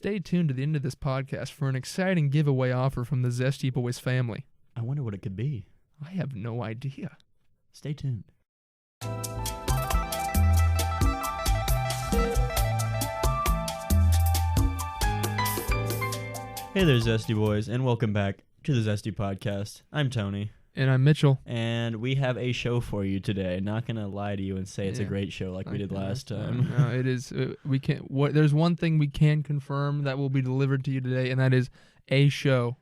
Stay tuned to the end of this podcast for an exciting giveaway offer from the Zesty Boys family. I wonder what it could be. I have no idea. Stay tuned. Hey there, Zesty Boys, and welcome back to the Zesty Podcast. I'm Tony. And I'm Mitchell. And we have a show for you today. Not going to lie to you and say it's a great show like we did last time. No, it is. We can't. There's one thing we can confirm that will be delivered to you today, and that is a show.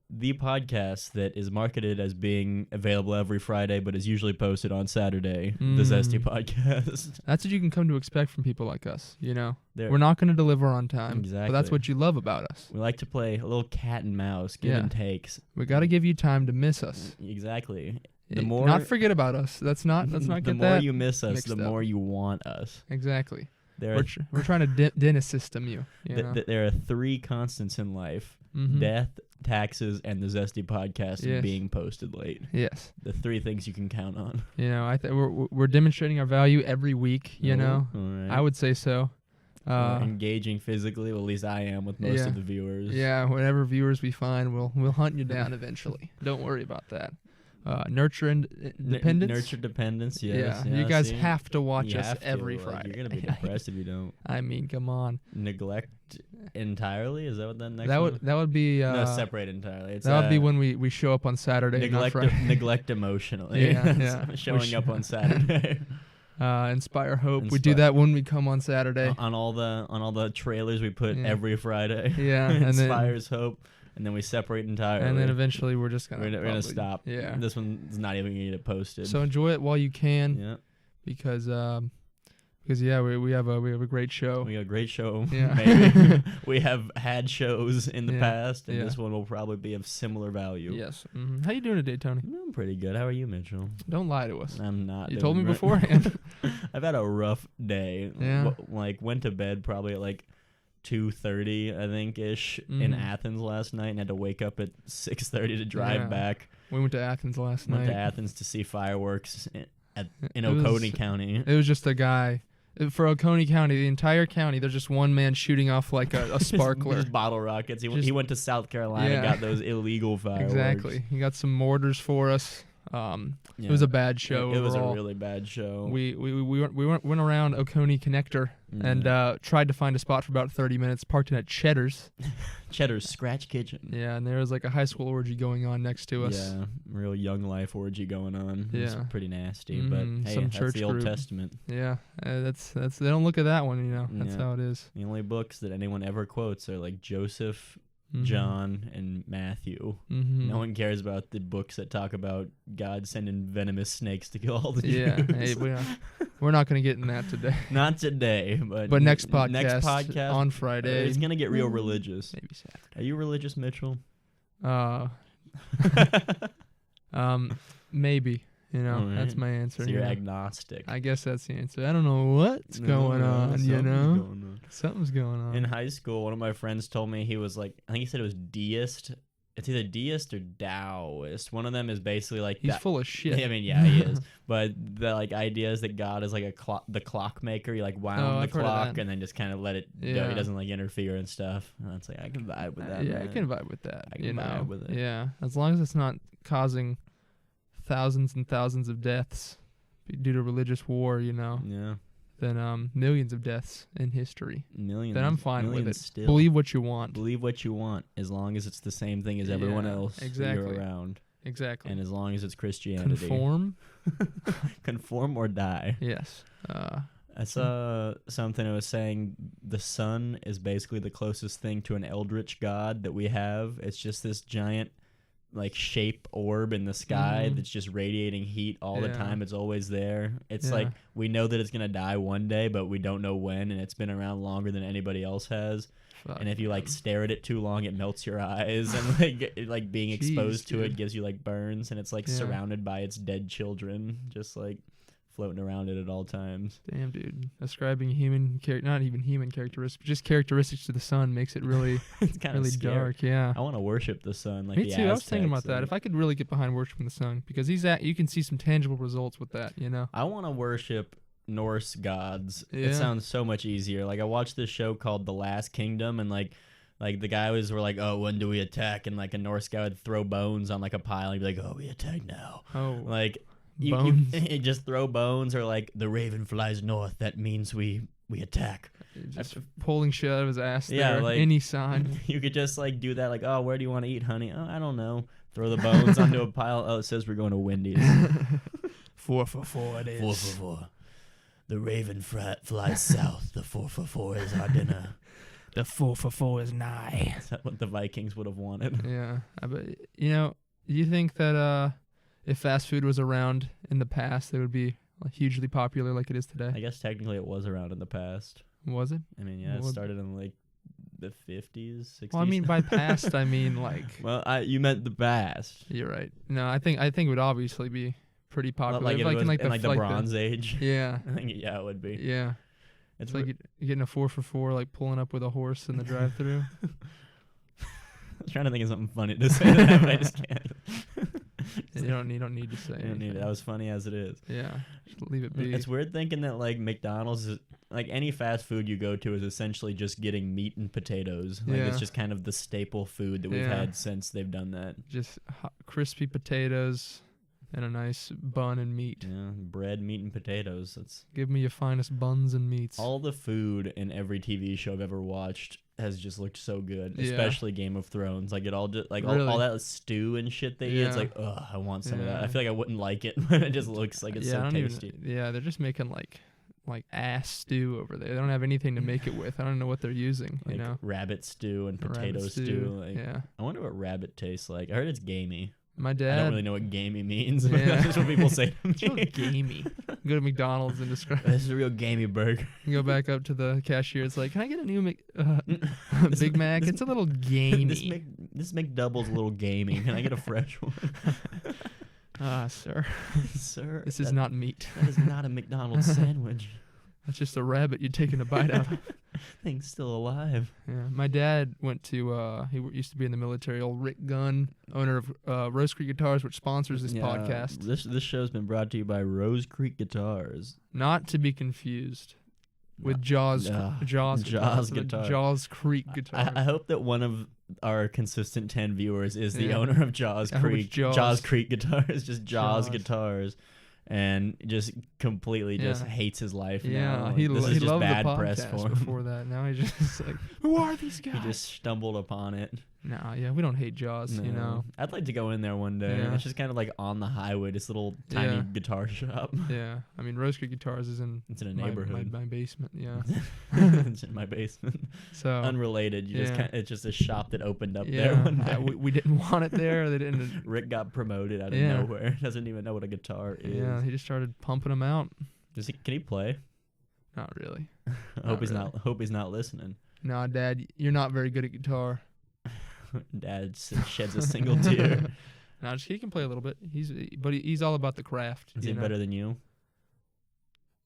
The podcast that is marketed as being available every Friday, but is usually posted on Saturday. The Zesty Podcast. That's what you can come to expect from people like us, you know? We're not going to deliver on time. Exactly. But that's what you love about us. We like to play a little cat and mouse, give and takes. We got to give you time to miss us. Exactly. Not forget about us. Let's not get that. The more you miss us, the more you want us. Exactly. We're trying to dentist system you. There are three constants in life: death, taxes, and the Zesty Podcast being posted late. Yes, the three things you can count on. You know, we're demonstrating our value every week. You know, right. I would say so. Engaging physically, well, at least I am with most of the viewers. Yeah, whatever viewers we find, we'll hunt you down eventually. Don't worry about that. Nurture dependence. Nurture dependence. Yes. Yeah. You guys have to watch us every Friday. You're gonna be depressed if you don't. I mean, come on. Neglect entirely. Is that what that next? That would be. No, separate entirely. That would be when we show up on Saturday. Neglect emotionally. Yeah. Showing up on Saturday. Inspire hope. We do that when we come on Saturday. On all the trailers we put every Friday. Yeah. Inspires hope. And then we separate entirely. And then eventually we're just gonna gonna stop. Yeah. This one's not even gonna get posted. So enjoy it while you can. Yeah. Because we have a great show. We got a great show. Yeah. Maybe. We have had shows in the past, and this one will probably be of similar value. Yes. How you doing today, Tony? I'm pretty good. How are you, Mitchell? Don't lie to us. I'm not. You told me beforehand. I've had a rough day. Yeah. Went to bed probably at 2:30, I think, ish, in Athens last night, and had to wake up at 6:30 to drive back. We went to Athens last night. Went to Athens to see fireworks in Oconee County. It was just a guy. For Oconee County, the entire county, there's just one man shooting off like a sparkler. Just bottle rockets. He went to South Carolina and got those illegal fireworks. Exactly. He got some mortars for us. It was a bad show. It was a really bad show. We went around Oconee Connector and tried to find a spot for about 30 minutes. Parked in at Cheddar's. Cheddar's Scratch Kitchen. Yeah, and there was a high school orgy going on next to us. Yeah, real young life orgy going on. Yeah, it's pretty nasty. But hey, some that's church the Old group. Testament. Yeah, that's they don't look at that one. You know, that's how it is. The only books that anyone ever quotes are Joseph, John, and Matthew. No one cares about the books that talk about God sending venomous snakes to kill all the Jews. Yeah, hey, we're not going to get in that today. Not today, but next podcast on Friday. He's going to get real religious. Maybe Saturday. Are you religious, Mitchell? Maybe. You know, right. That's my answer. So you're agnostic. I guess that's the answer. I don't know what's going on, you know? Something's going on. In high school, one of my friends told me he was I think he said it was deist. It's either deist or Taoist. One of them is basically he's full of shit. I mean, yeah, he is. But the idea is that God is the clock maker. You wound the clock and then just kind of let it go. He doesn't interfere and stuff. And it's I can vibe with that. Yeah, I can vibe with that. I can vibe with it. Yeah, as long as it's not causing thousands and thousands of deaths due to religious war, you know. Yeah. Then millions of deaths in history. Millions. Then I'm fine with it. Still. Believe what you want. Believe what you want, as long as it's the same thing as everyone else you're around. Exactly. And as long as it's Christianity. Conform. Conform or die. Yes. I saw something that was saying the sun is basically the closest thing to an eldritch god that we have. It's just this giant shape orb in the sky that's just radiating heat all the time. It's always there. It's we know that it's gonna die one day, but we don't know when, and it's been around longer than anybody else has. And if you stare at it too long, it melts your eyes, and being exposed to it gives you burns, and it's surrounded by its dead children, just floating around it at all times. Damn, dude. Ascribing not even human characteristics, but just characteristics to the sun makes it really it's kind of really dark. Yeah. I want to worship the sun Me too. I was thinking about that. If I could really get behind worshiping the sun, because you can see some tangible results with that, you know. I want to worship Norse gods. Yeah. It sounds so much easier. Like I watched this show called The Last Kingdom, and like the guys were like, "Oh, when do we attack?" And like a Norse guy would throw bones on like a pile and be like, "Oh, we attack now." Oh, Like bones. you just throw bones, or like the raven flies north. That means we attack. Just pulling shit out of his ass. Yeah, there. like- Any sign. You could just like do that. Like, oh, where do you want to eat, honey? Oh, I don't know. Throw the bones onto a pile. Oh, it says we're going to Wendy's. 4 for 4 it is. 4 for 4. The raven flies south. The 4 for 4 is our dinner. The 4 for 4 is nigh. Is that what the Vikings would have wanted? Yeah, but you know, you think that if fast food was around in the past, it would be hugely popular like it is today? I guess technically it was around in the past. Was it? I mean, yeah, it Well, started in like the 50s, 60s. Well, I mean by past, I mean like. well, you meant the past. You're right. No, I think it would obviously be pretty popular. Like, if it was in in the Bronze Age. Yeah. I think yeah, it would be. Yeah. It's like you're getting a 4 for 4, like pulling up with a horse in the drive-through. I was trying to think of something funny to say, that, but I just can't. You don't need to say You don't anything. need it. That was funny as it is. Yeah, just leave it be. It's weird thinking that like McDonald's is like any fast food you go to is essentially just getting meat and potatoes. Like Yeah. it's just kind of the staple food that we've Yeah. had since they've done that. Just crispy potatoes and a nice bun and meat. Yeah, bread, meat, and potatoes. That's Give me your finest buns and meats. all the food in every TV show I've ever watched has just looked so good, Yeah. especially Game of Thrones. Like it all just like Really? all that stew and shit they eat. It's Yeah. like, ugh, I want some of that. I Yeah. feel like I wouldn't like it, but it just looks like it's I so don't tasty. yeah, they're just making like ass stew over there. They don't have anything to make it with. I don't know what they're using. Like you know, rabbit stew and potato Rabbit stew. Like, yeah, I wonder what rabbit tastes like. I heard it's gamey. my I dad. don't really know what gamey means, but Yeah. that's just what people say to It's real me. gamey. Go to McDonald's and describe. This is a real gamey burger. You go back up to the cashier. It's like, can I get a new This- Big Mac? this- It's a little gamey. This McDouble's a little gamey. Can I get a fresh one? Sir, Sir, this is that- not meat. That is not a McDonald's sandwich. That's just a rabbit you're taking a bite out of. Thing's still alive. Yeah, my dad went to. Used to be in the military. Old Rick Gunn, owner of Rose Creek Guitars, which sponsors this podcast. This show's been brought to you by Rose Creek Guitars. Not to be confused with No. Jaws. Jaws Guitars, the Guitar. Jaws Creek Guitars. I hope that one of our consistent 10 viewers is the Yeah. owner of Jaws I hope Creek. it's Jaws. Creek Guitars, just Jaws Jaws. Guitars, and just completely just Yeah. hates his life Yeah, now. he, Like, this he is just loved bad the press podcast for him. before that. Now he's just like, who are these He guys? just stumbled upon it. No, yeah, we don't hate Jaws, you No. know. I'd like to go in there one day. Yeah. It's just kind of like on the highway, this little tiny Yeah. guitar shop. Yeah, I mean, Rose Creek Guitars is in It's in a my neighborhood. basement. Yeah, It's in my basement. so Unrelated. You just yeah. it's just a shop that opened up there yeah, one day. we didn't want it there. They didn't. Rick got promoted out of Yeah. nowhere. Doesn't even know what a guitar is. Yeah, he just started pumping them out. Can he play? Not really. I hope he's really. not. Hope he's not listening. Nah, Dad, you're not very good at guitar. Dad sheds a single tear. Nah, he can play a little bit. He's all about the craft. Is you he know? better than you?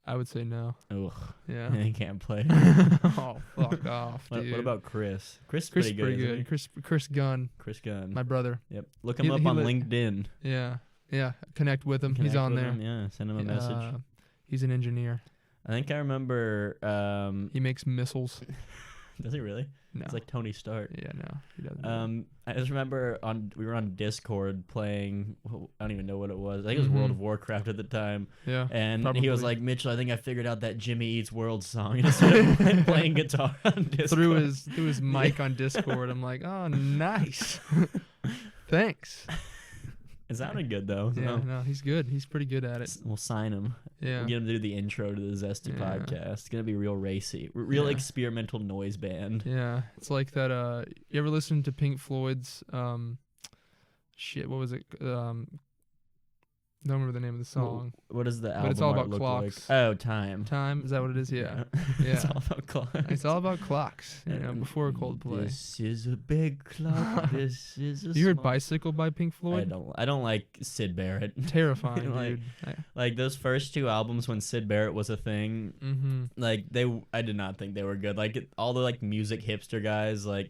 I would say no. Ugh, Yeah. he can't play. Oh, fuck off, dude. What about Chris? Chris is Chris? pretty Pretty good. good. Chris Gunn, Chris Gunn. my brother. Yep. Look him He- up he on li- LinkedIn. Yeah, yeah. Connect with him. He's Connect on with there. him, yeah, send him a message. He's an engineer. I think I remember. He makes missiles. Does he really? No. It's like Tony Stark. Yeah, no, he doesn't. I just remember we were on Discord playing. I don't even know what it was. I think it was World Mhm. of Warcraft at the time. Yeah. And he was probably. like, Mitchell, I think I figured out that Jimmy Eats World song. And he started playing guitar on Discord. through his mic on Discord. I'm like, oh, nice. Thanks. It sounded good though. Yeah, So no, he's good. He's pretty good at it. we'll sign him. Yeah. We'll get him to do the intro to the Zesty Yeah. podcast. It's gonna be real racy, real Yeah. experimental noise band. Yeah. It's like that. You ever listen to Pink Floyd's shit? What was it? Don't remember the name of the song. What does the album But it's all art about look clocks. like? Oh, Time. Time, is that what it is? Yeah. It's Yeah. all about clocks. It's all about clocks. You know, And before Coldplay. This is a big clock. This is a You heard small- Bicycle by Pink Floyd? I don't like Sid Barrett. Terrifying, Like- dude. Like those first two albums when Sid Barrett was a thing, Mm-hmm. like I did not think they were good. Like all the like music hipster guys, like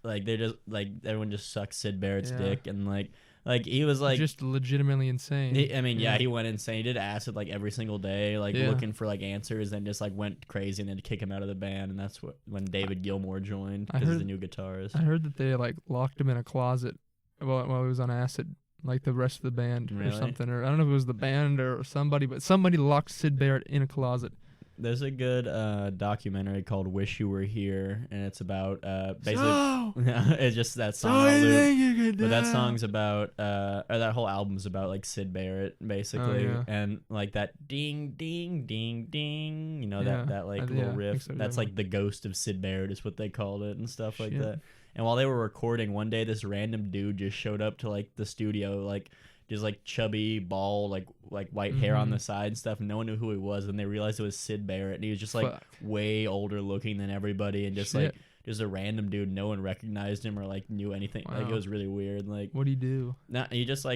they're just like everyone just sucks Sid Barrett's Yeah. dick, and like Like he was like just legitimately insane. He went insane. He did acid like every single day, like Yeah. looking for like answers, and just like went crazy, and then kick him out of the band. And that's when David Gilmour joined because he's the new guitarist. I heard that they like locked him in a closet while he was on acid, like the rest of the band or something. Or I don't know if it was the band or somebody, but somebody locked Syd Barrett in a closet. There's a good documentary called "Wish You Were Here," and it's about basically So, it's just that song. so you think you could But that do? song's about, or that whole album's about like Syd Barrett basically, yeah. and like that ding ding ding ding, you know Yeah, that like I little think riff. so, That's yeah. like the ghost of Syd Barrett is what they called it and stuff like Shit. that. And while they were recording, one day this random dude just showed up to like the studio, like just like chubby, bald, like white hair on the side and stuff. And no one knew who he was, and they realized it was Syd Barrett, and he was just like Fuck. way older looking than everybody, and just Shit. like. Just a random dude, no one recognized him or like knew anything. Like it Wow. was really weird. Like What'd he do? no, he just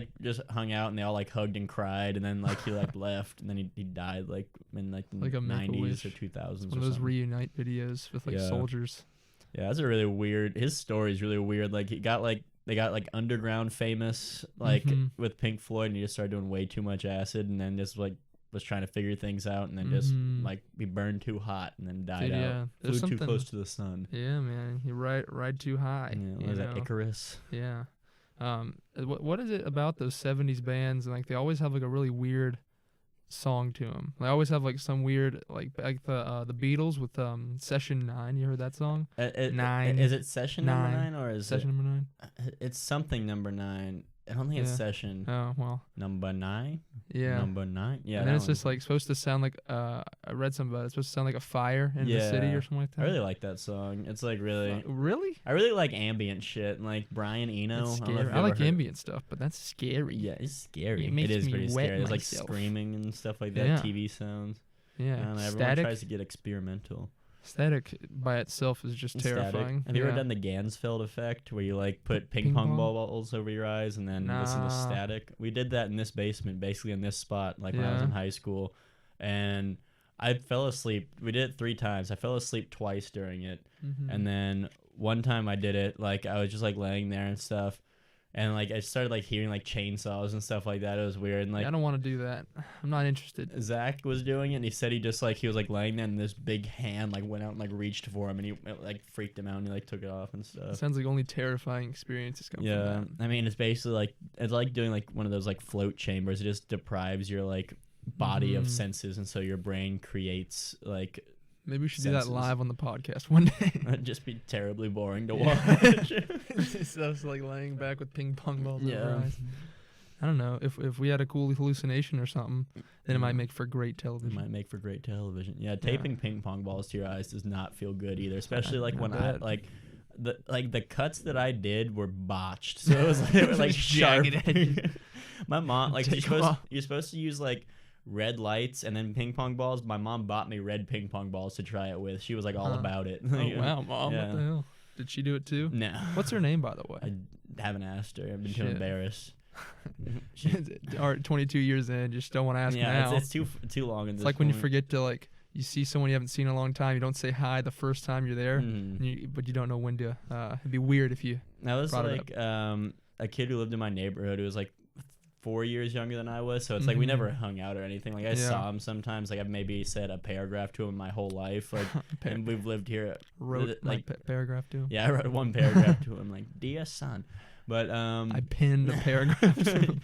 hung out, and they all like hugged and cried, and then like he like left, and then he died like in like the Like a 90s or Make-A-Wish. 2000s. One or of those something. reunite videos with like Yeah. soldiers. Yeah, that's a really weird. His story is really weird. Like they got like underground famous like Mhm. with Pink Floyd, and he just started doing way too much acid, and then just like was trying to figure things out, and then just Mhm. like he burned too hot, and then died Dude, out. yeah. Flew There's too something- close to the sun. Yeah, man. You ride too high. Yeah, what you is that, know? Icarus? Yeah. What is it about those 70s bands? And like they always have like a really weird song to them. They always have like some weird like the Beatles with Session 9. You heard that song? 9. Is it session number 9. 9 or is Session number 9? it's something number 9? I don't think it's Yeah. session Oh, well. number 9. Yeah. Number 9. Yeah. And then that it's just one. like supposed to sound like I read something about it. It's supposed to sound like a fire in the city Yeah. or something like that. I really like that song. It's like really. Really? I really like ambient shit, and like Brian Eno. It's I don't know if scary. you've I like ever heard- ambient stuff, but that's scary. Yeah, it's scary. It makes is me pretty wet scary. There's like myself. screaming and stuff like that. Yeah. TV sounds. Yeah. I don't know, everyone Static. tries to get experimental. Static by itself is just Static. terrifying. Have you Yeah. ever done the Gansfeld effect, where you like put ping Ping pong pong? balls over your eyes and then listen to Nah. static? We did that in this basement, basically in this spot, like when I was Yeah. in high school, and I fell asleep. We did it 3 times. I fell asleep twice during it, Mhm. and then one time I did it, like I was just like laying there and stuff, and like I started like hearing like chainsaws and stuff like that. It was weird, and like I don't want to do that. I'm not interested. Zach was doing it, and he said he was like laying there, and this big hand like went out and like reached for him, and it like freaked him out, and he like took it off and It stuff. sounds like only terrifying experiences come Yeah, from that. I mean it's basically like it's like doing like one of those like float chambers. It just deprives your like body of Mhm. senses, and so your brain creates like Maybe we should do senses. that live on the podcast one day. it'd just be terribly boring to Yeah. watch. It's us like laying back with ping pong balls over Yeah. our eyes. I don't know. If we had a cool hallucination or something, then it might make for great It television. might make for great television. Yeah, taping ping pong balls to your eyes does not feel good either, especially like I when bet. the cuts that I did were botched, so it was like, they were like Just sharp. jagged edges. My mom like Take 'em off. you're supposed to use like red lights and then ping pong balls. My mom bought me red ping pong balls to try it with. She was like all Huh. about it. Oh wow, Mom! Yeah. What the hell? Did she do it too? No. What's her name, by the way? I haven't asked her. I've been too Shit. embarrassed. All right, 22 years in, just don't want to ask Yeah, now. it's too long. It's like when you forget to like you see someone you haven't seen in a long time, you don't say hi the first time you're there, Mhm. and but you don't know when to. It'd be weird if you. That was brought it like a kid who lived in my neighborhood who was like 4 years younger than I was, so it's like we Mhm. never hung out or anything. Like I Yeah. saw him sometimes. Like I've maybe said a paragraph to him my whole life. Like and we've lived here. wrote my like paragraph to him. yeah, I wrote one paragraph to him like dear son, but I pinned a paragraph to him.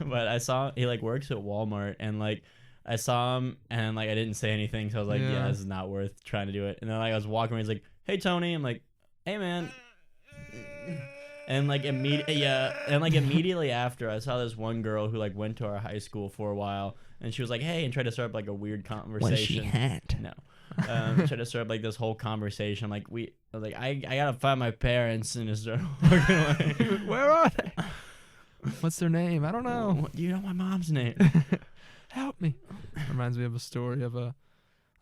but I saw he like works at Walmart, and like I saw him and like I didn't say anything, so I was like, yeah, Yeah. this is not worth trying to do it. And then like I was walking around, he's like, hey Tony, I'm like, hey man. And like immediately after, I saw this one girl who like went to our high school for a while, and she was like, hey, and tried to start up like a weird conversation. No. Tried to start up like this whole conversation. I was like, I gotta find my parents, and just started walking away. Where are they? What's their name? I don't know. Do you know my mom's name? Help me. Reminds me of a story of I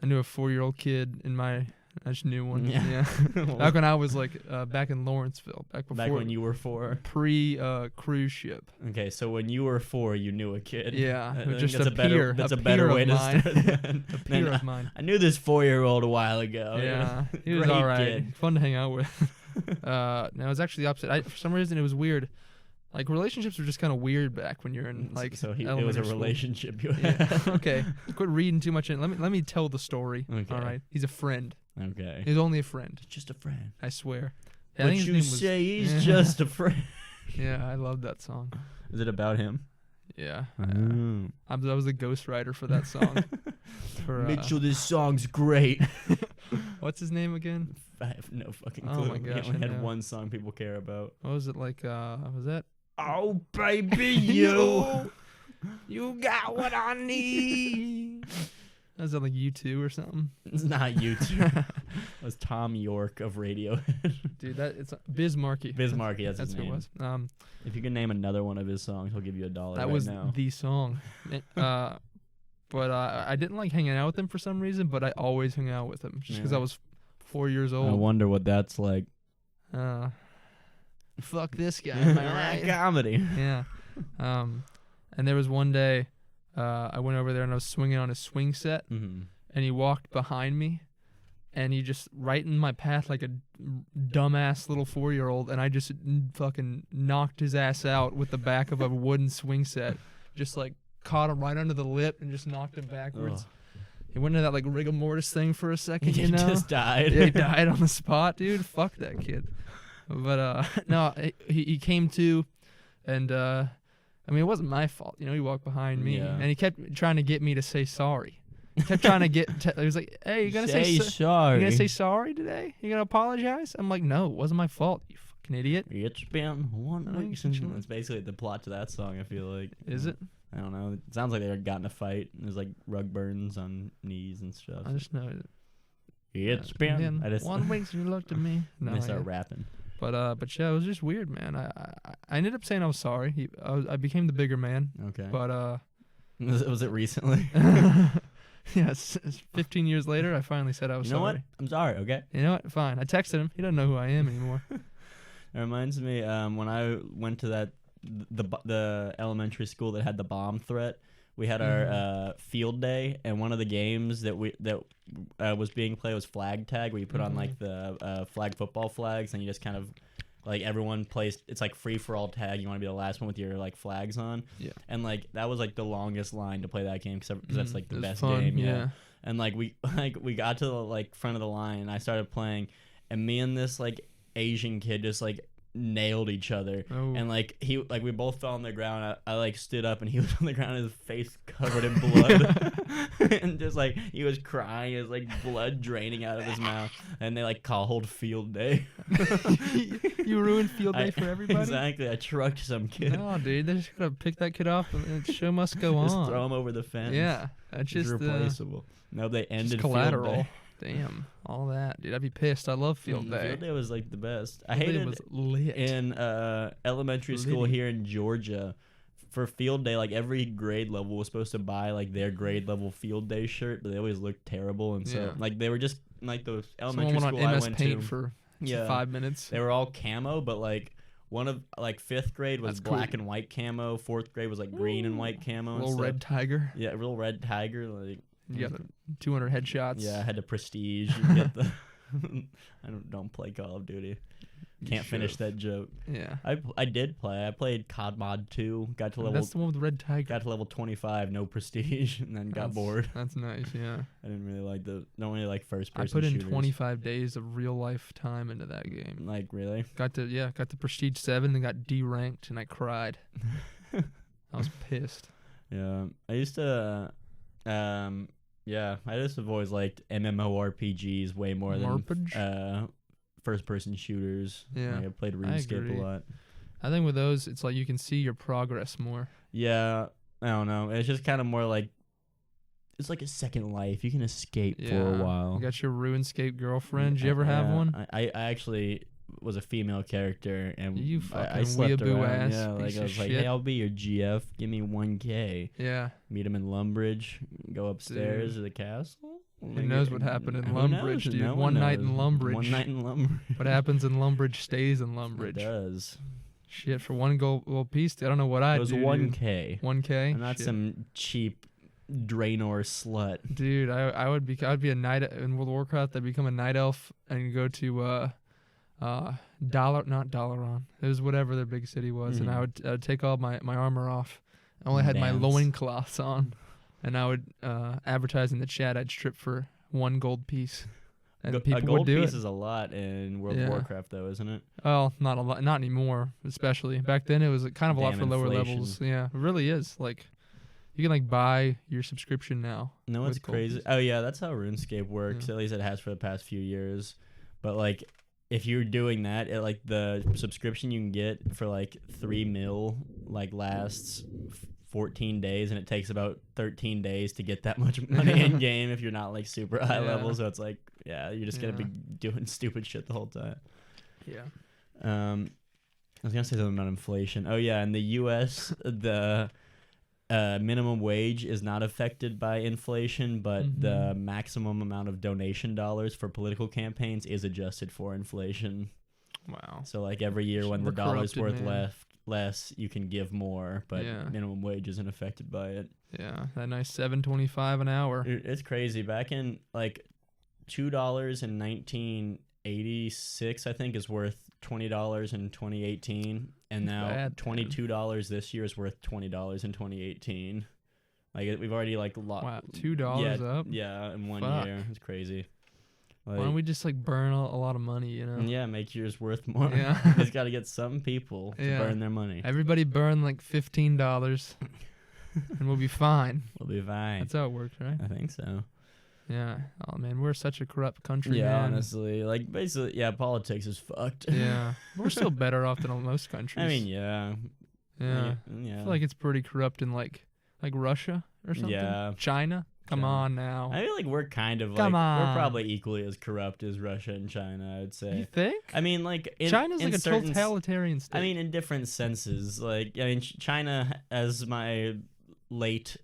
knew a 4-year-old kid in my. I just knew one. Yeah. Back when I was like back in Lawrenceville. Back before. Back when you were 4. Cruise ship. Okay, so when you were 4, you knew a kid. Yeah, I think just that's a peer. That's a a better peer way of to mine. start. Than, A peer than, of mine. I knew this 4-year-old a while ago. Yeah, he was Great all right. kid. Fun to hang out with. No, it was actually the opposite. For some reason, it was weird. Like, relationships were just kind of weird back when you're in, like, so it was a elementary school. relationship you Yeah. had. Okay. Quit reading too much in. Let me tell the story. Okay. All right. He's a friend. Okay. He's only a friend. Just a friend. I swear. I But think his you name was- say he's just a friend. Yeah, I love that song. Is it about him? Yeah. Mm. I was the ghostwriter for that song. For, Mitchell, this song's great. what's his name again? I have no fucking Oh clue. my gosh, He only I had know. one song people care about. What was it like? Was that? Oh, baby, You got what I need. Was that like U2 or something? It's not you two. It was Tom York of Radiohead. Dude, it's Bismarcky. Bismarcky, that's his That's who it name. was. If you can name another one of his songs, he'll give you $1 That right was now. the song. But I didn't like hanging out with him for some reason, but I always hung out with him just because Yeah. I was 4 years I old. wonder what that's like. Fuck this guy, am I right? Comedy. Yeah. And there was one day, I went over there and I was swinging on his swing set, Mm-hmm. and he walked behind me, and he just right in my path like a dumbass little 4-year-old, and I just fucking knocked his ass out with the back of a wooden swing set, just like caught him right under the lip and just knocked him backwards. He went into that like rigor mortis thing for a second, you He know? just died. Yeah, he died on the spot, dude. Fuck that kid. But no, he came to, and I mean, it wasn't my fault. You know, he walked behind me, Yeah. and he kept trying to get me to say sorry. He kept trying to get. He was like, "Hey, you gonna say sorry. you gonna say sorry today? You gonna apologize?" I'm like, "No, it wasn't my fault. You fucking idiot." It's been 1 Oh, week you since. should- It's basically the plot to that song. I feel like. Is it? I don't know. It sounds like they got in a fight. There's like rug burns on knees and stuff. I just know it. It's been. I just 1 week since you looked at me. No, they yeah. start rapping. But yeah, it was just weird, man. I ended up saying I was sorry. I became the bigger man. Okay. But was it recently? yes, 15 years later, I finally said I was You know sorry. what? I'm sorry. Okay. You know what? Fine. I texted him. He doesn't know who I am anymore. It reminds me when I went to the elementary school that had the bomb threat. We had our field day, and one of the games that was being played was flag tag, where you put on like the flag football flags, and you just kind of like everyone plays. It's like free for all tag. You want to be the last one with your like flags on. Yeah. And like that was like the longest line to play that game because that's like the It was best fun, game. yeah. And like we got to the like front of the line, and I started playing, and me and this like Asian kid just like nailed each other. Oh. And like we both fell on the ground. I like stood up, and he was on the ground, his face covered in blood. And just like he was crying, his like blood draining out of his mouth. And they like called field day. You ruined field day for everybody? Exactly. I trucked some kid. No, dude. They just gotta pick that kid up, and the show must go Just on. throw him over the fence. Yeah. That's It's just replaceable. No, they ended field collateral. day. Damn. All that. Dude, I'd be pissed. I love field day. Field day was like the best. I Field day hated was lit. in elementary school Litty. here in Georgia. For field day, like every grade level was supposed to buy like their grade level field day shirt, but they always looked terrible, and so Yeah. like they were just like the Someone elementary went school on I MS went Paint to. for Yeah. 5 minutes. They were all camo, but like one of like 5th grade was That's cool. black and white camo. 4th grade was like green and white camo. Little and red stuff. tiger. Yeah, real red tiger. Like You got 200 headshots. yeah, I had the prestige. You get the. I don't play Call of Duty. You Can't finish should've. that joke. Yeah. I did play. I played COD Mod 2. Got to level That's the one with the red tiger. got to level 25, no prestige, and then got That's- bored. That's nice, yeah. I didn't really like don't really like first I person put in shooters. 25 days of real life time into that game. Like really? Got the prestige 7, then got D-ranked, and I cried. I was pissed. Yeah. I used to yeah, I just have always liked MMORPGs way more Morpage? than first person shooters. Yeah, Like, I played I RuneScape agree. a lot. I think with those, it's like you can see your progress more. Yeah, I don't know. It's just kind of more like it's like a second life. You can escape for a while. You got your RuneScape girlfriend. Did you ever have one? I actually was a female character, and You I fucking slept weeaboo around. ass Yeah, like piece I of was like, shit. hey, I'll be your GF. Give me 1K. Yeah. Meet him in Lumbridge. Go upstairs Dude. to the castle. Who knows what happened in Who Lumbridge, knows? dude? No One night in knows. Lumbridge. One night in Lumbridge. What happens in Lumbridge stays in It Lumbridge. does. Shit, for one gold piece, I don't know what It I'd was do. 1K. 1K? I'm not Shit. some cheap Draenor slut. Dude, I'd be a knight in World of Warcraft. I'd become a night elf and go to not Dalaran. It was whatever their big city was, and I would take all my armor off. I only had my loincloths on, and I would advertise in the chat I'd strip for 1 gold piece. And people a gold would do piece it. is a lot in World of Warcraft, though, isn't it? Well, not a lot, not anymore. Especially back then, it was kind of a lot for lower inflation. levels. Yeah, it really is. Like, you can like buy your subscription now. No, it's crazy. Oh yeah, that's how RuneScape works. At least it has for the past few years. But like, if you're doing that, like the subscription you can get for like 3 mil, like lasts 14 days, and it takes about 13 days to get that much money in game if you're not like super high level. So it's like, you're just gonna be doing stupid shit the whole time. Yeah. I was gonna say something about inflation. Oh yeah, in the U.S. the minimum wage is not affected by inflation, but the maximum amount of donation dollars for political campaigns is adjusted for inflation. Wow. So like every year when the dollar's worth less, you can give more, but minimum wage isn't affected by it. Yeah, that nice $7.25 an hour. It's crazy. Back in like $2 in 1986, I think, is worth $20 in 2018, and now $22 this year is worth $20 in 2018. Like we've already like $2 up. Yeah, in 1 year. It's crazy. Like, why don't we just like burn a lot of money, you know? Yeah, make yours worth more. Yeah. It's got to get some people to burn their money. Everybody burn like $15 and we'll be fine. We'll be fine. That's how it works, right? I think so. Yeah. Oh man, we're such a corrupt country. Yeah, man. honestly, like basically, politics is fucked. Yeah, we're still better off than most countries. I mean, yeah. I feel like it's pretty corrupt in like Russia or something. Yeah. China. Come on now. I feel like we're kind of we're probably equally as corrupt as Russia and China, I'd say. You think? I mean, like China's like a totalitarian state. I mean, in different senses. Like, I mean, China, as my late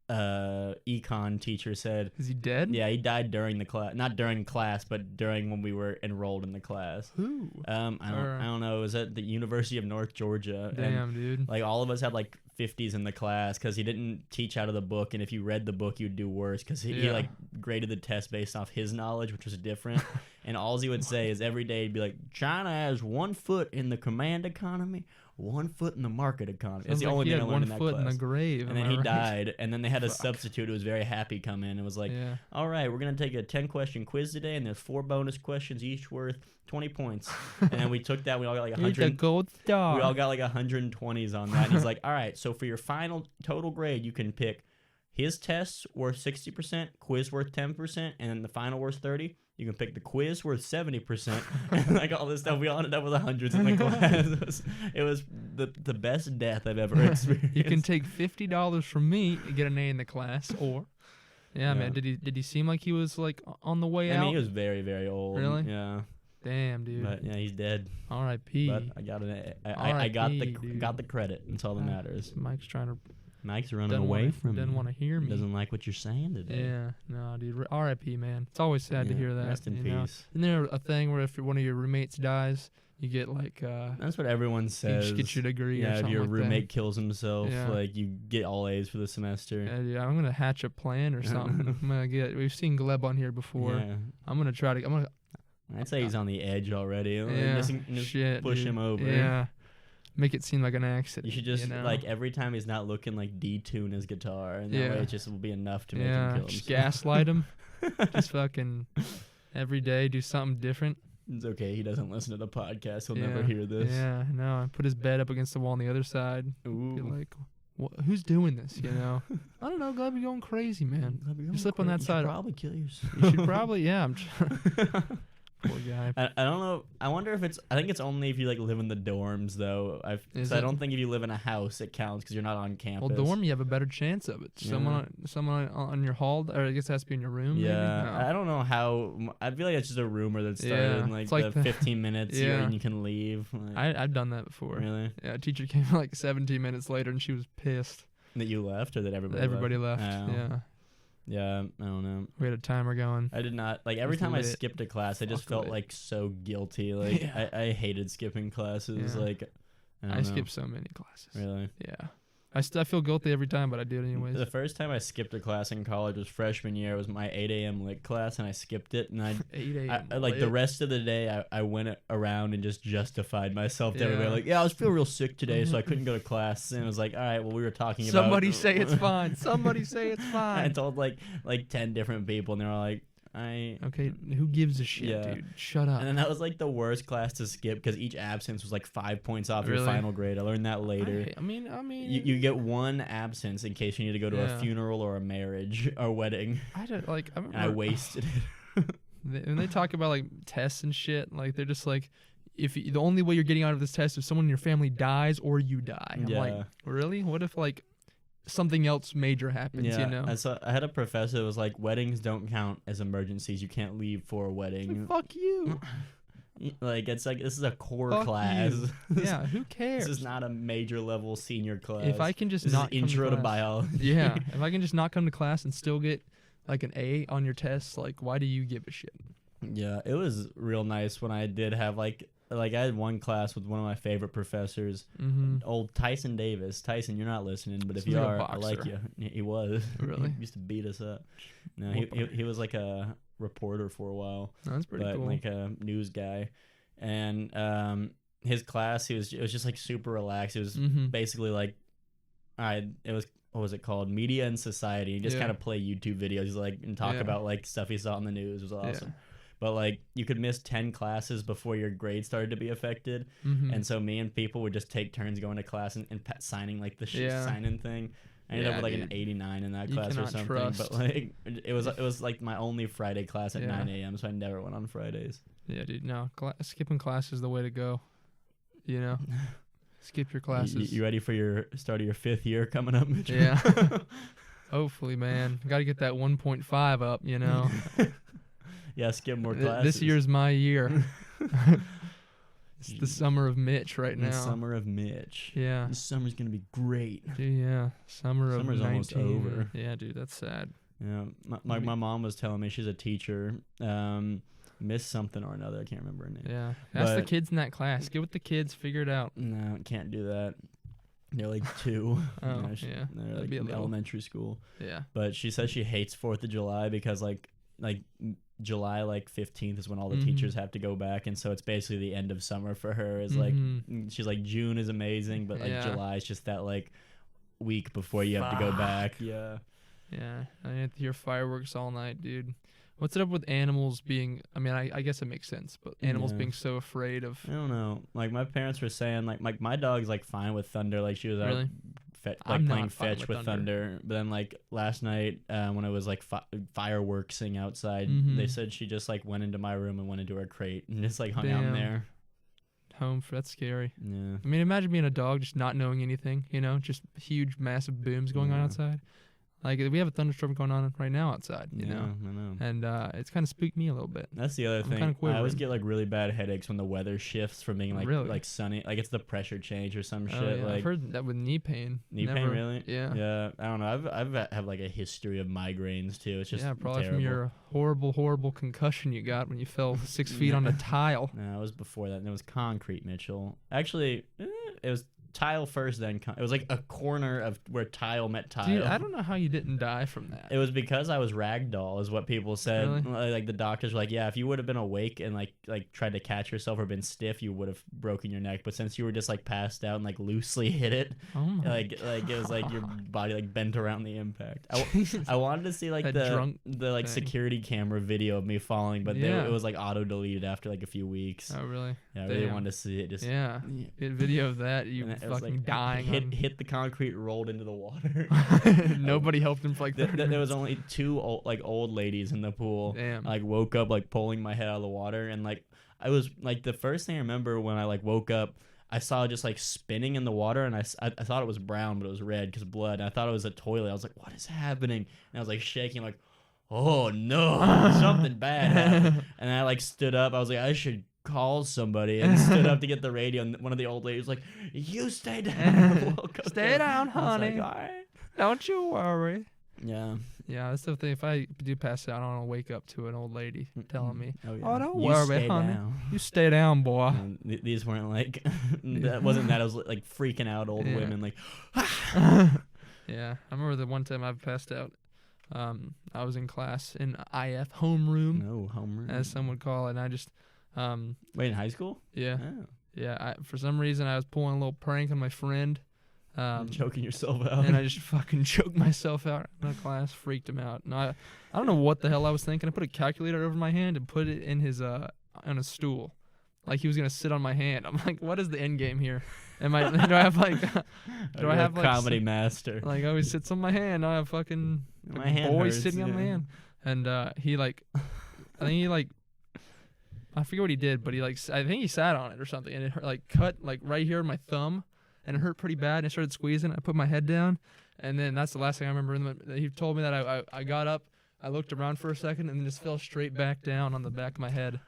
econ teacher said. Is he dead? Yeah, he died during the class. Not during class, but during when we were enrolled in the class. Who? I don't know. It was at the University of North Georgia. Damn, dude. Like all of us had like 50s in the class because he didn't teach out of the book, and if you read the book, you'd do worse because he like graded the test based off his knowledge, which was different. And all he would say is every day he'd be like, China has 1 foot in the command economy, 1 foot in the market economy. It's the only thing I learned in that class. 1 foot in the grave. And then he died, and then they had a substitute who was very happy come in and was like, all right, we're going to take a 10-question quiz today, and there's 4 bonus questions, each worth 20 points. And then we took that, we all got like 100. The gold star. We all got like 120s on that. And he's like, all right, so for your final total grade, you can pick his tests worth 60%, quiz worth 10%, and then the final worth 30. You can pick the quiz worth 70%, and like all this stuff. We all ended up with 100s in the class. It was the best death I've ever experienced. You can take $50 from me and get an A in the class, or man, did he seem like he was like on the way out? I mean, he was very, very old. Really? Yeah. Damn, dude. But yeah, he's dead. R.I.P. But I got an A. I got the credit. That's all that matters. Mike's running away from me. Doesn't want to hear me. Doesn't like what you're saying today. Yeah, no, dude. R.I.P. Man. It's always sad to hear that. Rest in peace. Know? Isn't there a thing where if one of your roommates dies, you get like that's what everyone says. You just get your degree. Yeah, or something if your like roommate that. kills himself, like you get all A's for the semester. Yeah, I'm gonna hatch a plan or something. I'm gonna get. We've seen Gleb on here before. Yeah. I'm gonna try to. I'd say he's on the edge already. Yeah, just push him over. Yeah. Make it seem like an accident. You should just, like, every time he's not looking, like, detune his guitar. And that way it just will be enough to make him kill himself. Just gaslight him. Just fucking every day do something different. It's okay. He doesn't listen to the podcast. He'll never hear this. Yeah, no. Put his bed up against the wall on the other side. Ooh. Be like, who's doing this, you know? I don't know. Gleb, you're going crazy, man. You slip on that side. You should probably kill yourself. You should probably, Poor guy. I don't know. I wonder if I think it's only if you like live in the dorms though. I don't think if you live in a house it counts because you're not on campus. Well, dorm you have a better chance of it. Someone on your hall, or I guess it has to be in your room. Yeah, maybe? No. I don't know how. I feel like it's just a rumor that started in like the 15 minutes and you can leave. Like, I've done that before. Really? Yeah, a teacher came like 17 minutes later and she was pissed. That you left or that everybody left. Yeah. Yeah, I don't know. We had a timer going. I did not every time I skipped a class, I just felt like so guilty. Like I hated skipping classes. Yeah. Like I skipped so many classes. Really? Yeah. I feel guilty every time, but I do it anyways. The first time I skipped a class in college was freshman year. It was my 8 a.m. lit class, and I skipped it. And 8 a.m. I like the rest of the day, I went around and just justified myself to everybody. Like, I was feeling real sick today, so I couldn't go to class. And it was like, all right, well, we were talking about. Somebody say it's fine. Somebody say it's fine. I told like 10 different people, and they were like, okay, who gives a shit, dude? Shut up. And then that was like the worst class to skip because each absence was like 5 points off your final grade. I learned that later. I mean, you get one absence in case you need to go to a funeral or a marriage or wedding. I wasted it. When they talk about like tests and shit, like they're just like, the only way you're getting out of this test is someone in your family dies or you die. I'm like, really? What if like something else major happens, you know? I had a professor that was like, weddings don't count as emergencies. You can't leave for a wedding. Like, fuck you. Like, it's like, this is a core class. Yeah, who cares? This is not a major level senior class. If I can just not come intro to biology. Yeah, if I can just not come to class and still get like an A on your test, like, why do you give a shit? Yeah, it was real nice when I did have like I had one class with one of my favorite professors, old Tyson Davis. Tyson, you're not listening, but if you are, I like you. He was. Really? He used to beat us up. No, he was like a reporter for a while. Oh, that's pretty cool. Like a news guy. And his class, it was just like super relaxed. It was basically like, it was, what was it called? Media and Society. He just kind of play YouTube videos like and talk about like stuff he saw on the news. It was awesome. Yeah. But like you could miss 10 classes before your grade started to be affected, and so me and people would just take turns going to class and signing like the sign-in thing. I ended up with like an 89 in that class or something. But like it was like my only Friday class at 9 a.m. So I never went on Fridays. Yeah, dude. No, skipping class is the way to go. You know, skip your classes. You ready for your start of your 5th year coming up, Mitch? Yeah. Hopefully, man. Got to get that 1.5 up. You know. Yeah, skip more classes. This year's my year. It's the summer of Mitch right now. The summer of Mitch. Yeah. This summer's going to be great. Dude, yeah. Summer's 19. Almost over. Yeah, dude, that's sad. Yeah. My mom was telling me, she's a teacher. Missed something or another. I can't remember her name. Yeah. Ask the kids in that class. Get with the kids. Figure it out. No, can't do that. They're like 2. Oh, yeah. They're like in elementary school. Yeah. But she says she hates 4th of July because like July 15th is when all the teachers have to go back, and so it's basically the end of summer for her. Is like she's like June is amazing, but like July is just that like week before you have to go back. Yeah. I have to hear fireworks all night, dude. What's it up with animals being? I mean, I guess it makes sense, but animals being so afraid of. I don't know. Like my parents were saying, like my dog's like fine with thunder. Like she was out playing fetch with thunder. But then like last night when it was like fireworksing outside, they said she just like went into my room and went into her crate and just like hung out in there. That's scary. Yeah. I mean, imagine being a dog just not knowing anything, you know, just huge, massive booms going on outside. Like, we have a thunderstorm going on right now outside, you know? I know. And it's kind of spooked me a little bit. That's the other thing. I always get, like, really bad headaches when the weather shifts from being, like sunny. Like, it's the pressure change or some shit. Yeah. Like, I've heard that with knee pain. Pain, really? Yeah. Yeah. I don't know. I've have, like, a history of migraines, too. It's just probably terrible. From your horrible, horrible concussion you got when you fell 6 feet on a tile. No, it was before that. And it was concrete, Mitchell. Actually, it was tile first, then it was like a corner of where tile met tile. Dude, I don't know how you didn't die from that. It was because I was ragdoll, is what people said. Really? Like the doctors were like, yeah, if you would have been awake and like tried to catch yourself or been stiff, you would have broken your neck. But since you were just like passed out and like loosely hit it, like it was like your body like bent around the impact. I wanted to see like the security camera video of me falling, but it was like auto deleted after like a few weeks. Oh really? Yeah, I really wanted to see it. Just get video of that. You fucking like, dying. Hit the concrete, rolled into the water. Nobody helped him for like 30 there was only 2 old ladies in the pool. Damn. I like woke up like pulling my head out of the water, and like I was like the first thing I remember when I like woke up, I saw it just like spinning in the water, and I thought it was brown, but it was red because blood. And I thought it was a toilet. I was like, what is happening? And I was like shaking, like, oh no, something bad happened. And I like stood up. I was like, I should call somebody, and stood up to get the radio, and one of the old ladies was like, you stay down. Stay down, honey. Like, all right. Don't you worry. Yeah. Yeah, that's the thing. If I do pass out, I don't want to wake up to an old lady telling me, Oh, yeah. "Oh, don't You worry, stay honey. down. You stay down, boy." These weren't like that. Wasn't that? I was like freaking out old Yeah. women like. Yeah, I remember the one time I passed out. I was in class in IF homeroom, No, homeroom. as some would call it, and I just, Wait, in high school? yeah, Oh. yeah. For some reason, I was pulling a little prank on my friend, Choking yourself out. and I just fucking choked myself out in the class, freaked him out. And I don't know what the hell I was thinking. I put a calculator over my hand and put it in his on a stool, like he was gonna sit on my hand. I'm like, what is the end game here? Do I have like, do I have like comedy master? Like, oh, he sits on my hand. I have fucking My hand boy hurts, sitting on my yeah. hand, and he like, I think he like, I forget what he did, but he like, I think he sat on it or something, and it hurt, like cut like right here in my thumb, and it hurt pretty bad. And I started squeezing. I put my head down, and then that's the last thing I remember. And he told me that I got up, I looked around for a second, and then just fell straight back down on the back of my head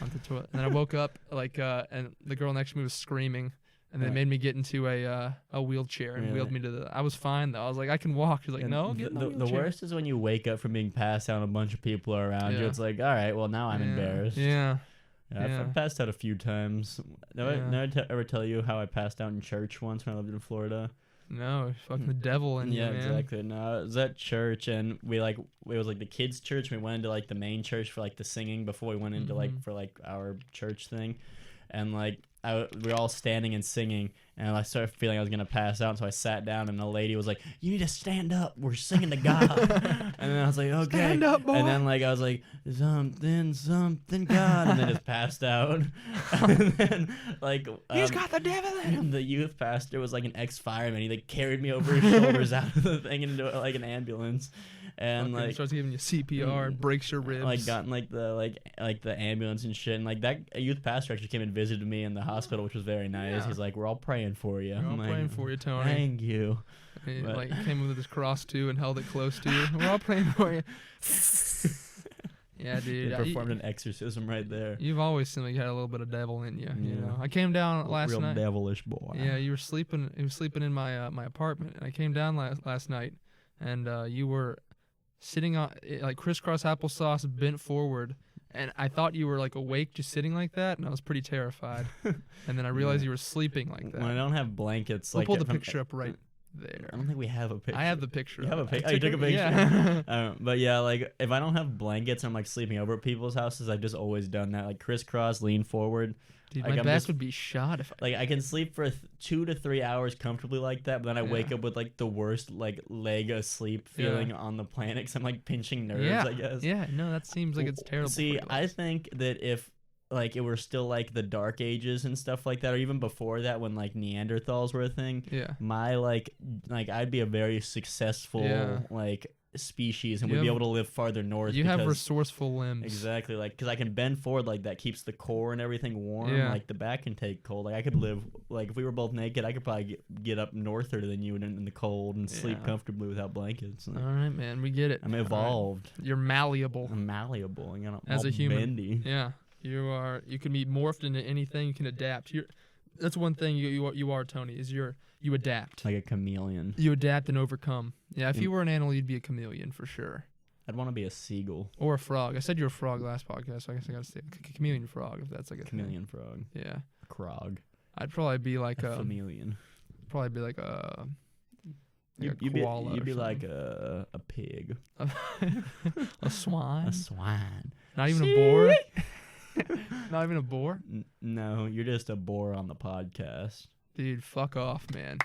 onto the toilet. And then I woke up like, and the girl next to me was screaming. And they Right. made me get into a wheelchair and wheeled me to the. I was fine though. I was like, I can walk. She's like, And no, get in the the wheelchair. worst is when you wake up from being passed out and a bunch of people are around you. Yeah. It's like, all right, well now I'm Yeah. embarrassed. Yeah. Yeah, I've passed out a few times. Did Yeah. I ever tell you how I passed out in church once when I lived in Florida? No, it's fucking the devil in you, Yeah, man. exactly. No, it was at church, and it was like the kids' church. We went into like the main church for like the singing before we went into like for like our church thing, and like we were all standing and singing, and I started feeling I was gonna pass out, so I sat down, and the lady was like, "You need to stand up. We're singing to God." And then I was like, "Okay." Stand up, boy. And then like I was like, something God, and then just passed out. And then like He's got the devil in him. the youth pastor was like an ex-fireman. He like carried me over his shoulders out of the thing into like an ambulance, and Fucking like starts giving you CPR and breaks your ribs. like gotten like the ambulance and shit. And like that youth pastor actually came and visited me in the hospital, which was very nice. Yeah. He's like, "We're all praying for you." We're all I'm like, praying for you, Tony. Thank you. He, but- like came with his cross too and held it close to you. We're all praying for you. Yeah, dude. They performed an exorcism right there. You've always seemed like you had a little bit of devil in you. You Yeah. know, I came down last Real night. devilish boy. Yeah, you were sleeping. You were sleeping in my my apartment, and I came down last night, and you were sitting on like crisscross applesauce, bent forward, and I thought you were like awake, just sitting like that, and I was pretty terrified. And then I realized Yeah. you were sleeping like that. When I don't have blankets, We'll like pull the from- picture up right there. I don't think we have a picture. I have the picture. You have a of it. pic- oh, you took a picture? Yeah. But yeah, like if I don't have blankets and I'm like sleeping over at people's houses, I've just always done that. Like crisscross, lean forward. Dude, Like, my I'm back just- would be shot if I. Like I can sleep for 2 to 3 hours comfortably like that, but then I wake Yeah. up with like the worst like leg asleep feeling on the planet because I'm like pinching nerves. Yeah. I guess. Yeah. No, that seems like it's terrible. See, for you. I think that if like it were still like the dark ages and stuff like that, or even before that when like Neanderthals were a thing, Yeah. my like I'd be a very successful Yeah. like species and You would be have- able to live farther north. You have because- resourceful limbs. Exactly, like because I can bend forward like that keeps the core and everything warm. Yeah. Like the back can take cold. Like I could live like if we were both naked, I could probably get up norther than you in the cold and sleep Yeah. comfortably without blankets. All right, man. We get it. I'm All right. evolved. You're malleable. I'm malleable. You know, As all a human. bendy. Yeah. You are. You can be morphed into anything. You can adapt. That's one thing you are, Tony. Is you adapt. Like a chameleon. You adapt and overcome. Yeah. If Mm. you were an animal, you'd be a chameleon for sure. I'd want to be a seagull. Or a frog. I said you're a frog last podcast, so I guess I gotta say chameleon frog if that's like a thing. Chameleon frog. Yeah. A crog. I'd probably be like A chameleon. probably be like a. Like You'd a koala be or like a pig. something. a swine. A swine. Not even a boar. Not even a boar. No, you're just a bore on the podcast. Dude, fuck off, man.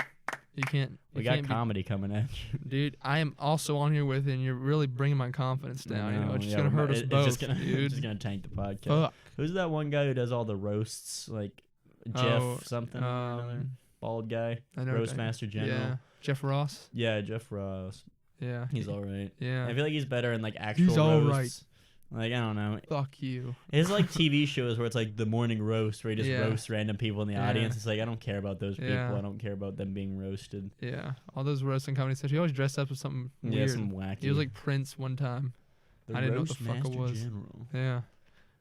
You can't. We you got can't be- comedy coming at you. Dude, I am also on here with, and you're really bringing my confidence down. You know, it's just yeah, gonna hurt us it's both, just gonna, dude. It's just gonna tank the podcast. Fuck. Who's that one guy who does all the roasts? Like Jeff Oh, something or another? Bald guy, I know. Roastmaster General. Yeah. Jeff Ross. Yeah, Jeff Ross. Yeah. He's all right. Yeah. I feel like he's better in like actual He's all roasts. Like I don't know. Fuck you. His like TV shows where it's like the morning roast where he just Yeah. roasts random people in the Yeah. audience. It's like I don't care about those people. Yeah. I don't care about them being roasted. Yeah. All those roasting comedy stuff. He always dressed up with something Yeah, weird. some wacky. He was like Prince one time. the I didn't know what the fuck it Roastmaster was. General. Yeah.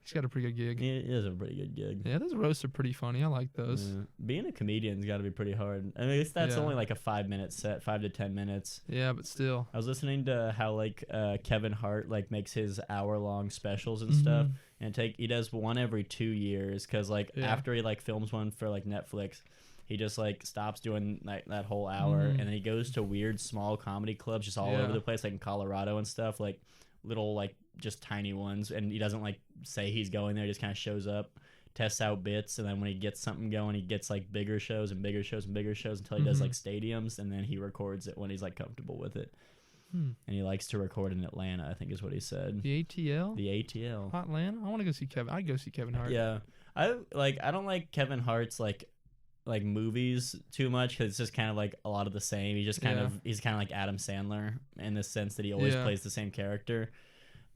He's got a pretty good gig. It is a pretty good gig. Yeah, those roasts are pretty funny. I like those. Yeah. Being a comedian's got to be pretty hard. I mean, that's Yeah. only like a 5-minute set, 5 to 10 minutes. Yeah, but still. I was listening to how like Kevin Hart like makes his hour-long specials and stuff, and he does one every 2 years because like after he like films one for like Netflix, he just like stops doing like that whole hour, and then he goes to weird small comedy clubs just all over the place, like in Colorado and stuff, like little like just tiny ones, and he doesn't like say he's going there, he just kind of shows up, tests out bits, and then when he gets something going, he gets like bigger shows and bigger shows and bigger shows until he does like stadiums, and then he records it when he's like comfortable with it. And he likes to record in Atlanta, I think is what he said. The ATL? The ATL. Hot Atlanta? I want to go see Kevin. I'd go see Kevin Hart. Yeah. I don't like Kevin Hart's like movies too much because it's just kind of like a lot of the same. He's kind of like Adam Sandler in the sense that he always plays the same character.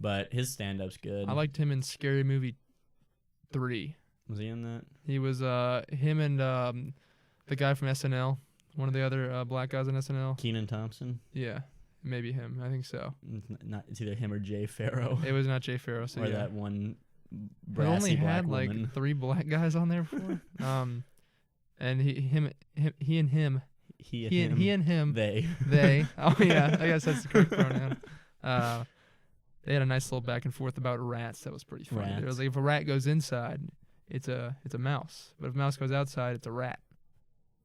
But his stand-up's good. I liked him in Scary Movie 3. Was he in that? He was him and the guy from SNL, one of the other black guys on SNL. Kenan Thompson? Yeah, maybe him. I think so. It's either him or Jay Farrow. It was not Jay Farrow. So or that one we brassy only black had woman. like 3 black guys on there before. And he and him. They. Oh yeah, I guess that's the correct pronoun. They had a nice little back and forth about rats. That was pretty funny. It was like if a rat goes inside, it's a mouse, but if a mouse goes outside, it's a rat.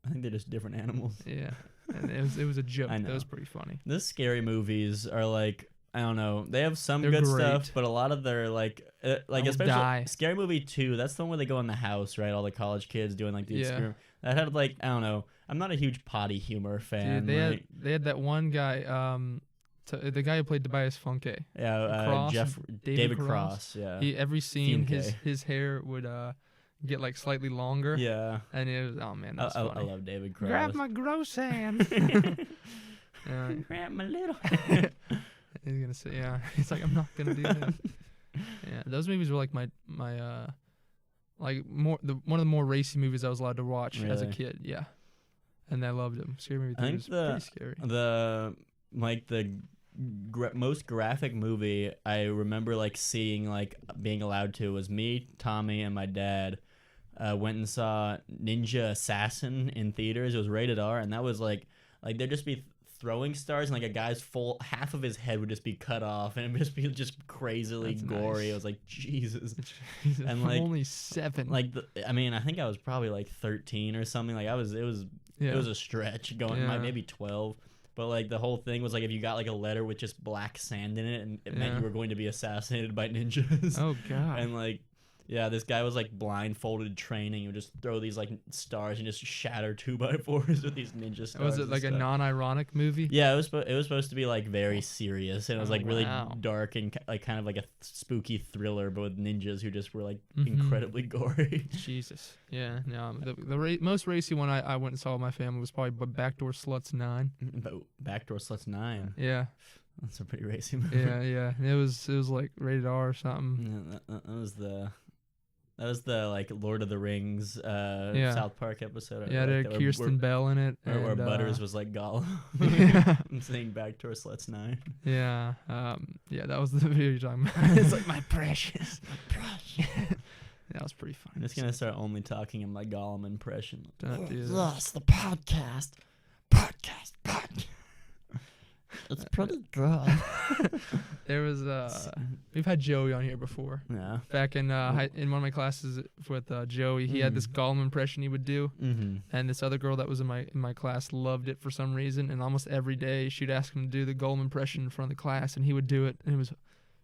I think they're just different animals. Yeah, and it was a joke. I know. That was pretty funny. The scary movies are like, I don't know. They have some good great. stuff, but a lot of their like especially Scary Movie 2. That's the one where they go in the house, right? All the college kids doing like the experiment. That had like, I don't know. I'm not a huge potty humor fan. Dude, they had that one guy, the guy who played Tobias Funke. Yeah, David Cross. Yeah. Every scene his hair would get like slightly longer. Yeah. And it was, oh man, that's funny. I love David Cross. Grab my gross hand. Grab my little. He's gonna say, yeah. He's like, I'm not gonna do that. Yeah, those movies were like my like one of the more racy movies I was allowed to watch as a kid. Yeah, and I loved them. Scary Movie 3 was pretty scary. The most graphic movie I remember like seeing like being allowed to was me, Tommy, and my dad went and saw Ninja Assassin in theaters. It was rated R, and that was like there'd just be throwing stars, and like a guy's half of his head would just be cut off, and it would just be crazily gory. Nice. It was like Jesus. And like only 7. Like I think I was probably like 13 or something. Like it was a stretch going maybe 12. But like the whole thing was like if you got like a letter with just black sand in it, and it meant you were going to be assassinated by ninjas. Oh god. And like this guy was like blindfolded training. He would just throw these like stars and just shatter 2x4s with these ninja stars. Was it like a non-ironic movie? Yeah, it was supposed to be like very serious, and it was like really dark and like kind of like a spooky thriller, but with ninjas who just were like incredibly gory. Jesus. Yeah. No. The most racy one I went and saw with my family was probably Backdoor Sluts 9. Backdoor Sluts 9. Yeah. That's a pretty racy movie. Yeah. It was like rated R or something. Yeah, that was the like Lord of the Rings South Park episode. Yeah, there had Kirsten Bell in it. Where Butters was like Gollum. Yeah. I'm saying Backdoor Sluts 9. Yeah. That was the video you're talking about. It's like, my precious. That was pretty funny. I'm just going to start only talking in my Gollum impression. Don't do that. Yes, the podcast. It's pretty good. There was we've had Joey on here before. Yeah. Back in in one of my classes with Joey, he had this Gollum impression he would do, and this other girl that was in my class loved it for some reason, and almost every day she'd ask him to do the Gollum impression in front of the class, and he would do it, and it was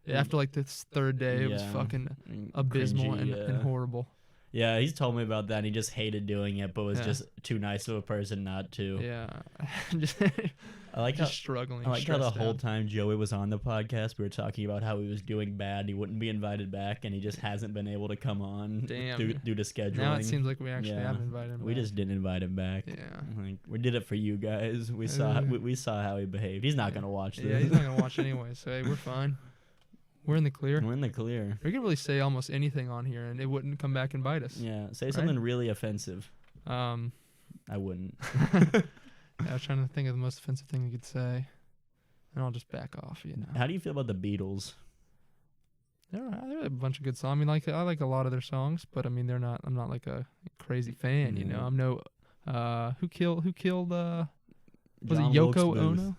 after like the 3rd day, it was fucking abysmal and horrible. Yeah, he's told me about that, and he just hated doing it, but was just too nice of a person not to. Yeah. I like just struggling. I like how the whole time Joey was on the podcast, we were talking about how he was doing bad, he wouldn't be invited back, and he just hasn't been able to come on due to scheduling. Now it seems like we actually haven't invited him back. We just didn't invite him back. Yeah. Like, we did it for you guys. We saw how he behaved. He's not going to watch this. Yeah, he's not going to watch anyway, so hey, we're fine. We're in the clear. We're in the clear. We could really say almost anything on here, and it wouldn't come back and bite us. Yeah, say something really offensive. I wouldn't. I was trying to think of the most offensive thing we could say, and I'll just back off, How do you feel about the Beatles? There are a bunch of good songs. I mean, like I like a lot of their songs, but I mean, they're not. I'm not like a crazy fan. You know, I'm no. Who killed? Was John it Yoko Wilkes Booth Ono?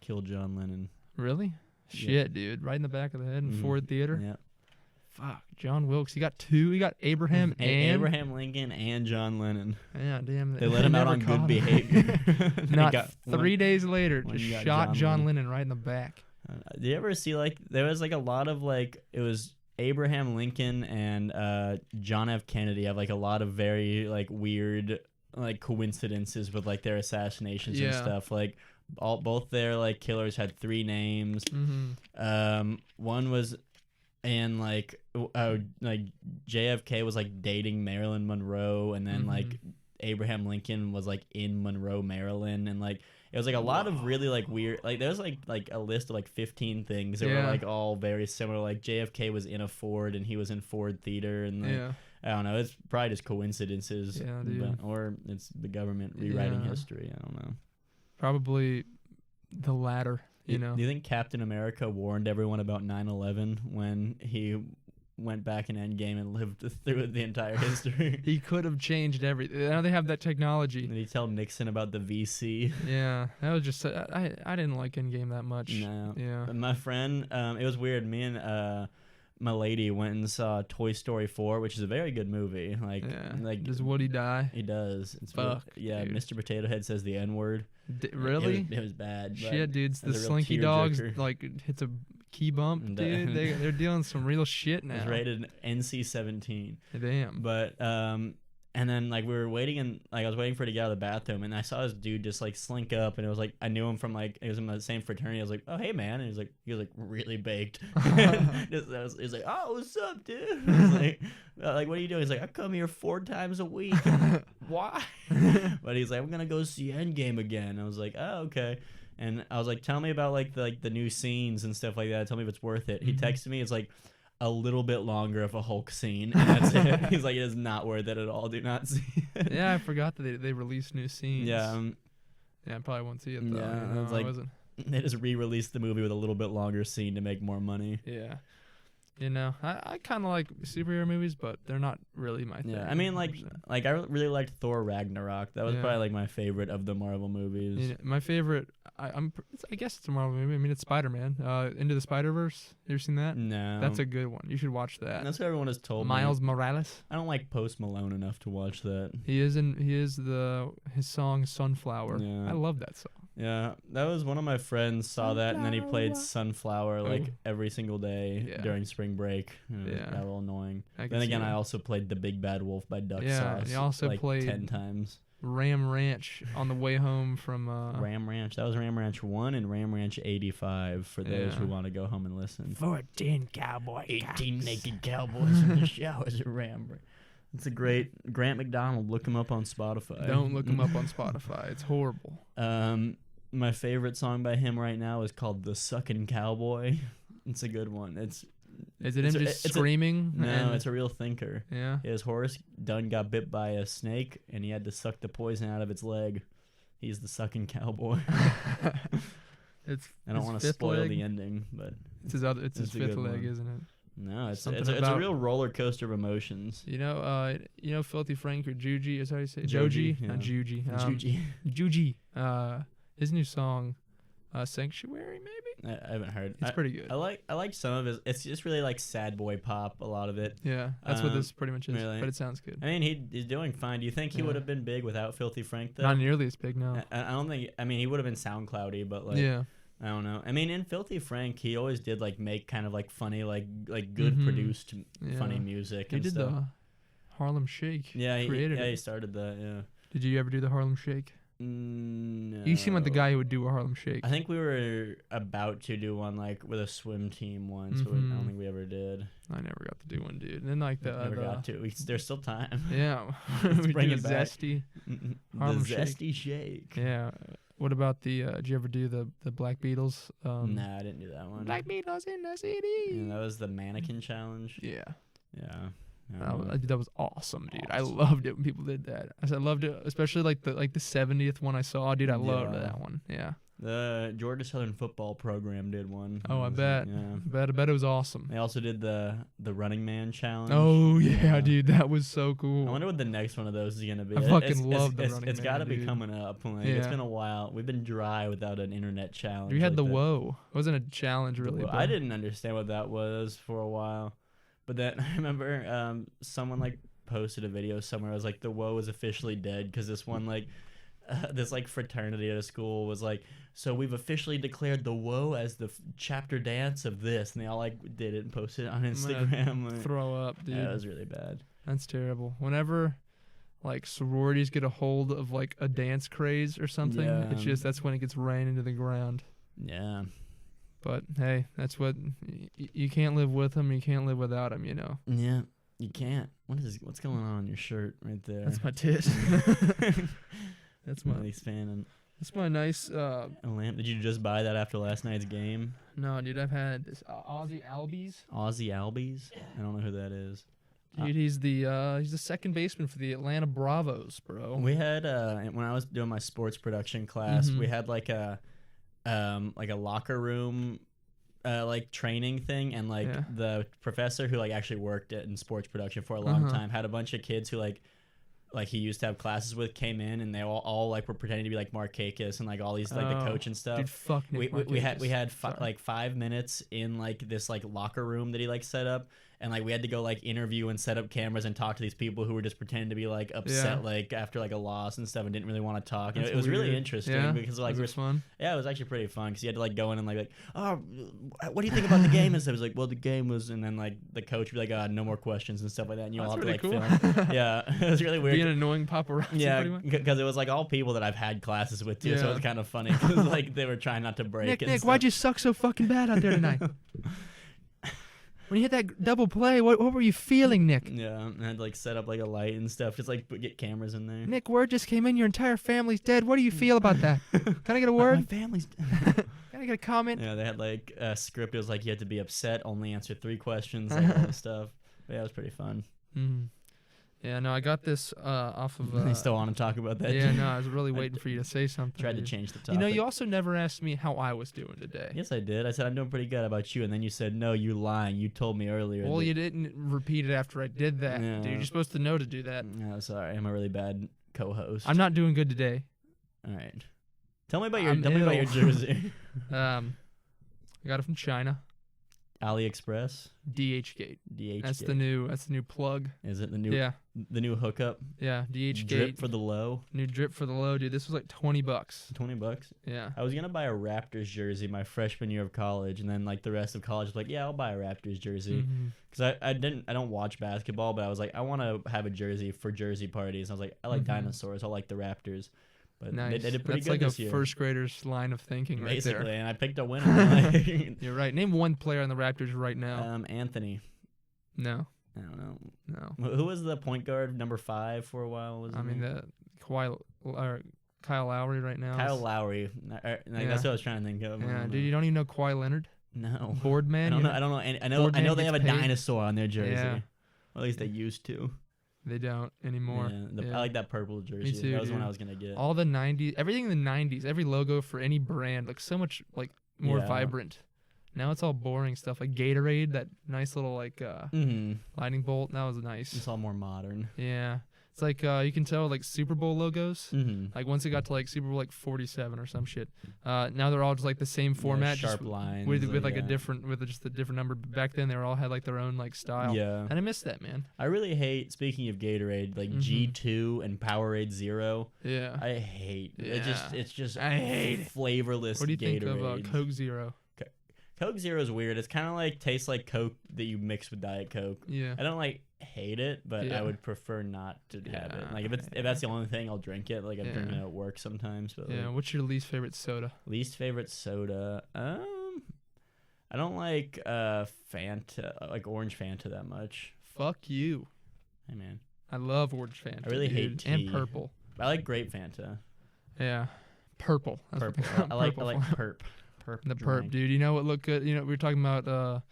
killed John Lennon. Really? Yeah. Shit, dude! Right in the back of the head in Ford Theater. Yeah. Fuck, John Wilkes. He got two. He got Abraham and Abraham Lincoln and John Lennon. Yeah, damn. They let him out on good behavior. Not 3 days later, one just got shot John John Lennon right in the back. Do you ever see like there was like a lot of like it was Abraham Lincoln and John F. Kennedy have like a lot of very like weird like coincidences with like their assassinations and stuff. Like both their like killers had 3 names. One was and like JFK was like dating Marilyn Monroe, and then like Abraham Lincoln was like in Monroe, Maryland, and like it was like a lot of really like weird like there was like a list of like 15 things that were like all very similar. Like JFK was in a Ford and he was in Ford Theater, and like, I don't know, it's probably just coincidences, or it's the government rewriting history. I don't know. Probably the latter. You know. Do you think Captain America warned everyone about 9/11 when he went back in Endgame and lived through the entire history? He could have changed everything. Now they have that technology. Did he tell Nixon about the VC? Yeah, that was just I didn't like Endgame that much. No. Yeah. But my friend, it was weird. Me and my lady went and saw Toy Story 4, which is a very good movie. Like, does Woody die? He does. It's Fuck. Yeah, dude. Mr. Potato Head says the N-word. Really? It was bad. Shit, dude. The Slinky Dogs like hits a key bump, dude. They're dealing some real shit now. It was rated NC-17. Damn. But and then like we were waiting, and like I was waiting for it to get out of the bathroom, and I saw this dude just like slink up, and it was like I knew him from like it was in the same fraternity. I was like, oh hey man, and he was like really baked. He was like, oh what's up, dude? I was like what are you doing? He's like, I come here 4 times a week. Why? But he's like, I'm gonna go see Endgame again. I was like, oh okay. And I was like, tell me about like the new scenes and stuff like that. Tell me if it's worth it. He texted me. It's like a little bit longer of a Hulk scene, and that's it. He's like, it is not worth it at all. Do not see it. Yeah, I forgot that they released new scenes. Yeah. I probably won't see it though. Yeah, No, it's like they just re-released the movie with a little bit longer scene to make more money. Yeah. You know, I kind of like superhero movies, but they're not really my thing. Yeah, I mean, like I really liked Thor Ragnarok. That was probably like my favorite of the Marvel movies. Yeah, my favorite, I guess it's a Marvel movie. I mean, it's Spider-Man. Into the Spider-Verse. You ever seen that? No. That's a good one. You should watch that. That's what everyone has told me. Miles Morales. I don't like Post Malone enough to watch that. His song Sunflower. Yeah. I love that song. Yeah, that was one of my friends saw that, and then he played Sunflower like Oh. every single day during spring break. It was a little annoying. Then again, I also played The Big Bad Wolf by Duck Sauce. And he also like played 10 times. Ram Ranch on the way home from Ram Ranch. That was Ram Ranch 1 and Ram Ranch 85 for those who want to go home and listen. 14 cowboy 18 naked cowboys in the showers at Ram Ranch. It's a great Grant McDonald. Look him up on Spotify. Don't look him up on Spotify. It's horrible. My favorite song by him right now is called "The Suckin' Cowboy." It's a good one. Is it him just screaming? No, it's a real thinker. Yeah. His horse done got bit by a snake, and he had to suck the poison out of its leg. He's the sucking cowboy. I don't want to spoil the ending, but it's his fifth leg, isn't it? No, it's a real roller coaster of emotions. You know, Filthy Frank or Juji, is how you say it? Joji, not Juji. Juji. His new song, Sanctuary, maybe. I haven't heard. It's pretty good. I like some of his. It's just really like sad boy pop. A lot of it. Yeah, that's what this pretty much is. Really? But it sounds good. I mean, he's doing fine. Do you think he would have been big without Filthy Frank though? Not nearly as big, no. I don't think. I mean, he would have been SoundCloudy, but like. Yeah. I don't know. I mean, in Filthy Frank, he always did like make kind of like funny, like good produced funny music. He and did stuff. the Harlem Shake. Yeah, he he started that. Yeah. Did you ever do the Harlem Shake? No. You seem like the guy who would do a Harlem Shake. I think we were about to do one like with a swim team once, but I don't think we ever did. I never got to do one, dude. And then like never got to. There's still time. Yeah. We bring do it back. Zesty. Harlem Zesty Shake. Yeah. What about did you ever do the Black Beatles? Nah, I didn't do that one. Black Beatles in the city. Yeah, that was the mannequin challenge. Yeah. Yeah. That was awesome, dude. I loved it when people did that. I loved it, especially like the 70th one I saw, dude. I loved that one. Yeah. The Georgia Southern football program did one. Oh, I It was bet. yeah. I bet it was awesome. They also did the Running Man challenge. Oh yeah, dude, that was so cool. I wonder what the next one of those is gonna be. I fucking love the Running It's Man, got to be dude. coming up. Like, Yeah. It's been a while. We've been dry without an internet challenge. We had like the that. woe. It wasn't a challenge really. Well, but I didn't understand what that was for a while, but then I remember someone like posted a video somewhere. I was like, the woe is officially dead because this one like this like fraternity at a school was like, so we've officially declared the woe as the chapter dance of this, and they all like did it and posted it on Instagram. Like, throw up, dude. yeah, it was really bad. That's terrible. Whenever like sororities get a hold of like a dance craze or something, it's Yeah. just that's when it gets ran into the ground. Yeah. But hey, that's what you can't live with them. You can't live without them. You know. Yeah. You can't. What's going on your shirt right there? That's my tit. That's my Really fan. that's my nice. A lamp. Did you just buy that after last night's game? No, dude, I've had this Aussie Albies. Aussie Albies? I don't know who that is. Dude, he's the second baseman for the Atlanta Bravos, bro. We had when I was doing my sports production class, Mhm. we had like a locker room like training thing, and like Yeah. the professor who like actually worked in sports production for a long Uh-huh. time had a bunch of kids who like he used to have classes with came in, and they all like were pretending to be like Markakis and like all these like the Oh, coach and stuff. Dude, fuck Nick we had Markakis. like 5 minutes in like this like locker room that he like set up, and like we had to go like interview and set up cameras and talk to these people who were just pretending to be like upset Yeah. like after like a loss and stuff and didn't really want to talk. That's It was really weird. interesting Yeah? because like Was we it were fun? yeah, it was actually pretty fun because you had to like go in and like oh, what do you think about the game? And stuff. It was like, well, the game was, and then like the coach would be like, no more questions and stuff like that, and you all That's have to pretty like cool. film. Yeah, it was really weird. Being an annoying paparazzi. Yeah, pretty much. because it was like all people that I've had classes with too, so it Yeah. was kind of funny because like they were trying not to break. Nick, and Nick, stuff. why'd you suck so fucking bad out there tonight? When you hit that double play, what were you feeling, Nick? Yeah, and I had to like set up like a light and stuff, just like get cameras in there. Nick, word just came in. Your entire family's dead. What do you feel about that? Can I get a word? My family's. Can I get a comment? Yeah, they had like a script. It was like you had to be upset, only answer 3 questions, like all this stuff. But yeah, it was pretty fun. Mm. Yeah, no, I got this off of. They still want to talk about that. Yeah, no, I was really waiting for you to say something. Tried to dude. change the topic. You know, you also never asked me how I was doing today. Yes, I did. I said I'm doing pretty good. How about you? And then you said no, you lying. You told me earlier. Well, that- you didn't repeat it after I did that, Yeah. dude. You're supposed to know to do that. No, sorry. I'm a really bad co-host. I'm not doing good today. All right. Tell me about your I'm your ill. jersey. I got it from China. AliExpress. DHgate. DH. That's the new plug. Is it the new Yeah, hookup? yeah. DHgate. Drip for the low. New drip for the low, dude. This was like $20. $20. Yeah. I was gonna buy a Raptors jersey my freshman year of college, and then like the rest of college was like, yeah, I'll buy a Raptors jersey Mhm. because I don't watch basketball, but I was like, I want to have a jersey for jersey parties. And I was like, I like Mhm. dinosaurs. I like the Raptors, but Nice. they did pretty That's good like this a year. first grader's line of thinking right Basically, there. and I picked a winner. Like, You're right. Name one player on the Raptors right now. Anthony. No, I don't know. no. Who was the point guard number 5 for a while? Was I his mean name? the Kyle Lowry right now. Kyle is- Lowry. Yeah. That's what I was trying to think of. I Yeah, don't dude. know. You don't even know Kawhi Leonard, No. board man. I you don't know. I don't know. I know. Board I know man they have a gets paid. dinosaur on their jersey. Yeah. Or at least they used to. They don't anymore. Yeah, Yeah. I like that purple jersey. too, that was the one dude. I was gonna get. All the '90s, everything in the '90s, every logo for any brand looks so much like more Yeah. vibrant. Now it's all boring stuff like Gatorade, that nice little like Mm-hmm. lightning bolt. That was nice. It's all more modern. Yeah, it's like you can tell like Super Bowl logos. Mm-hmm. Like once it got to like Super Bowl like 47 or some shit. Now they're all just like the same format, sharp just lines. with like yeah. just a different number. But back then they were all had like their own like style. Yeah. And I miss that, man. I really hate. Speaking of Gatorade, like Mhm. G2 and Powerade Zero. Yeah. I hate. Yeah. It's just I hate it. flavorless. What do you think of Gatorades. Coke Zero? Coke Zero is weird. It's kind of like tastes like Coke that you mix with Diet Coke. Yeah. I don't like hate it, but Yeah. I would prefer not to have Yeah, it. Like if that's the only thing, I'll drink it. Like I'm Yeah. drinking it at work sometimes. But Yeah. like, What's your least favorite soda? least favorite soda. I don't like Fanta, like orange Fanta that much. Fuck you. Hey man, I love orange Fanta. I really hate dude. And tea. purple. I like grape Fanta. Yeah. Purple. That's what they Purple. call I it, like purple. perp. Perp. The perp, drink. dude. You know what looked good? You know, we were talking about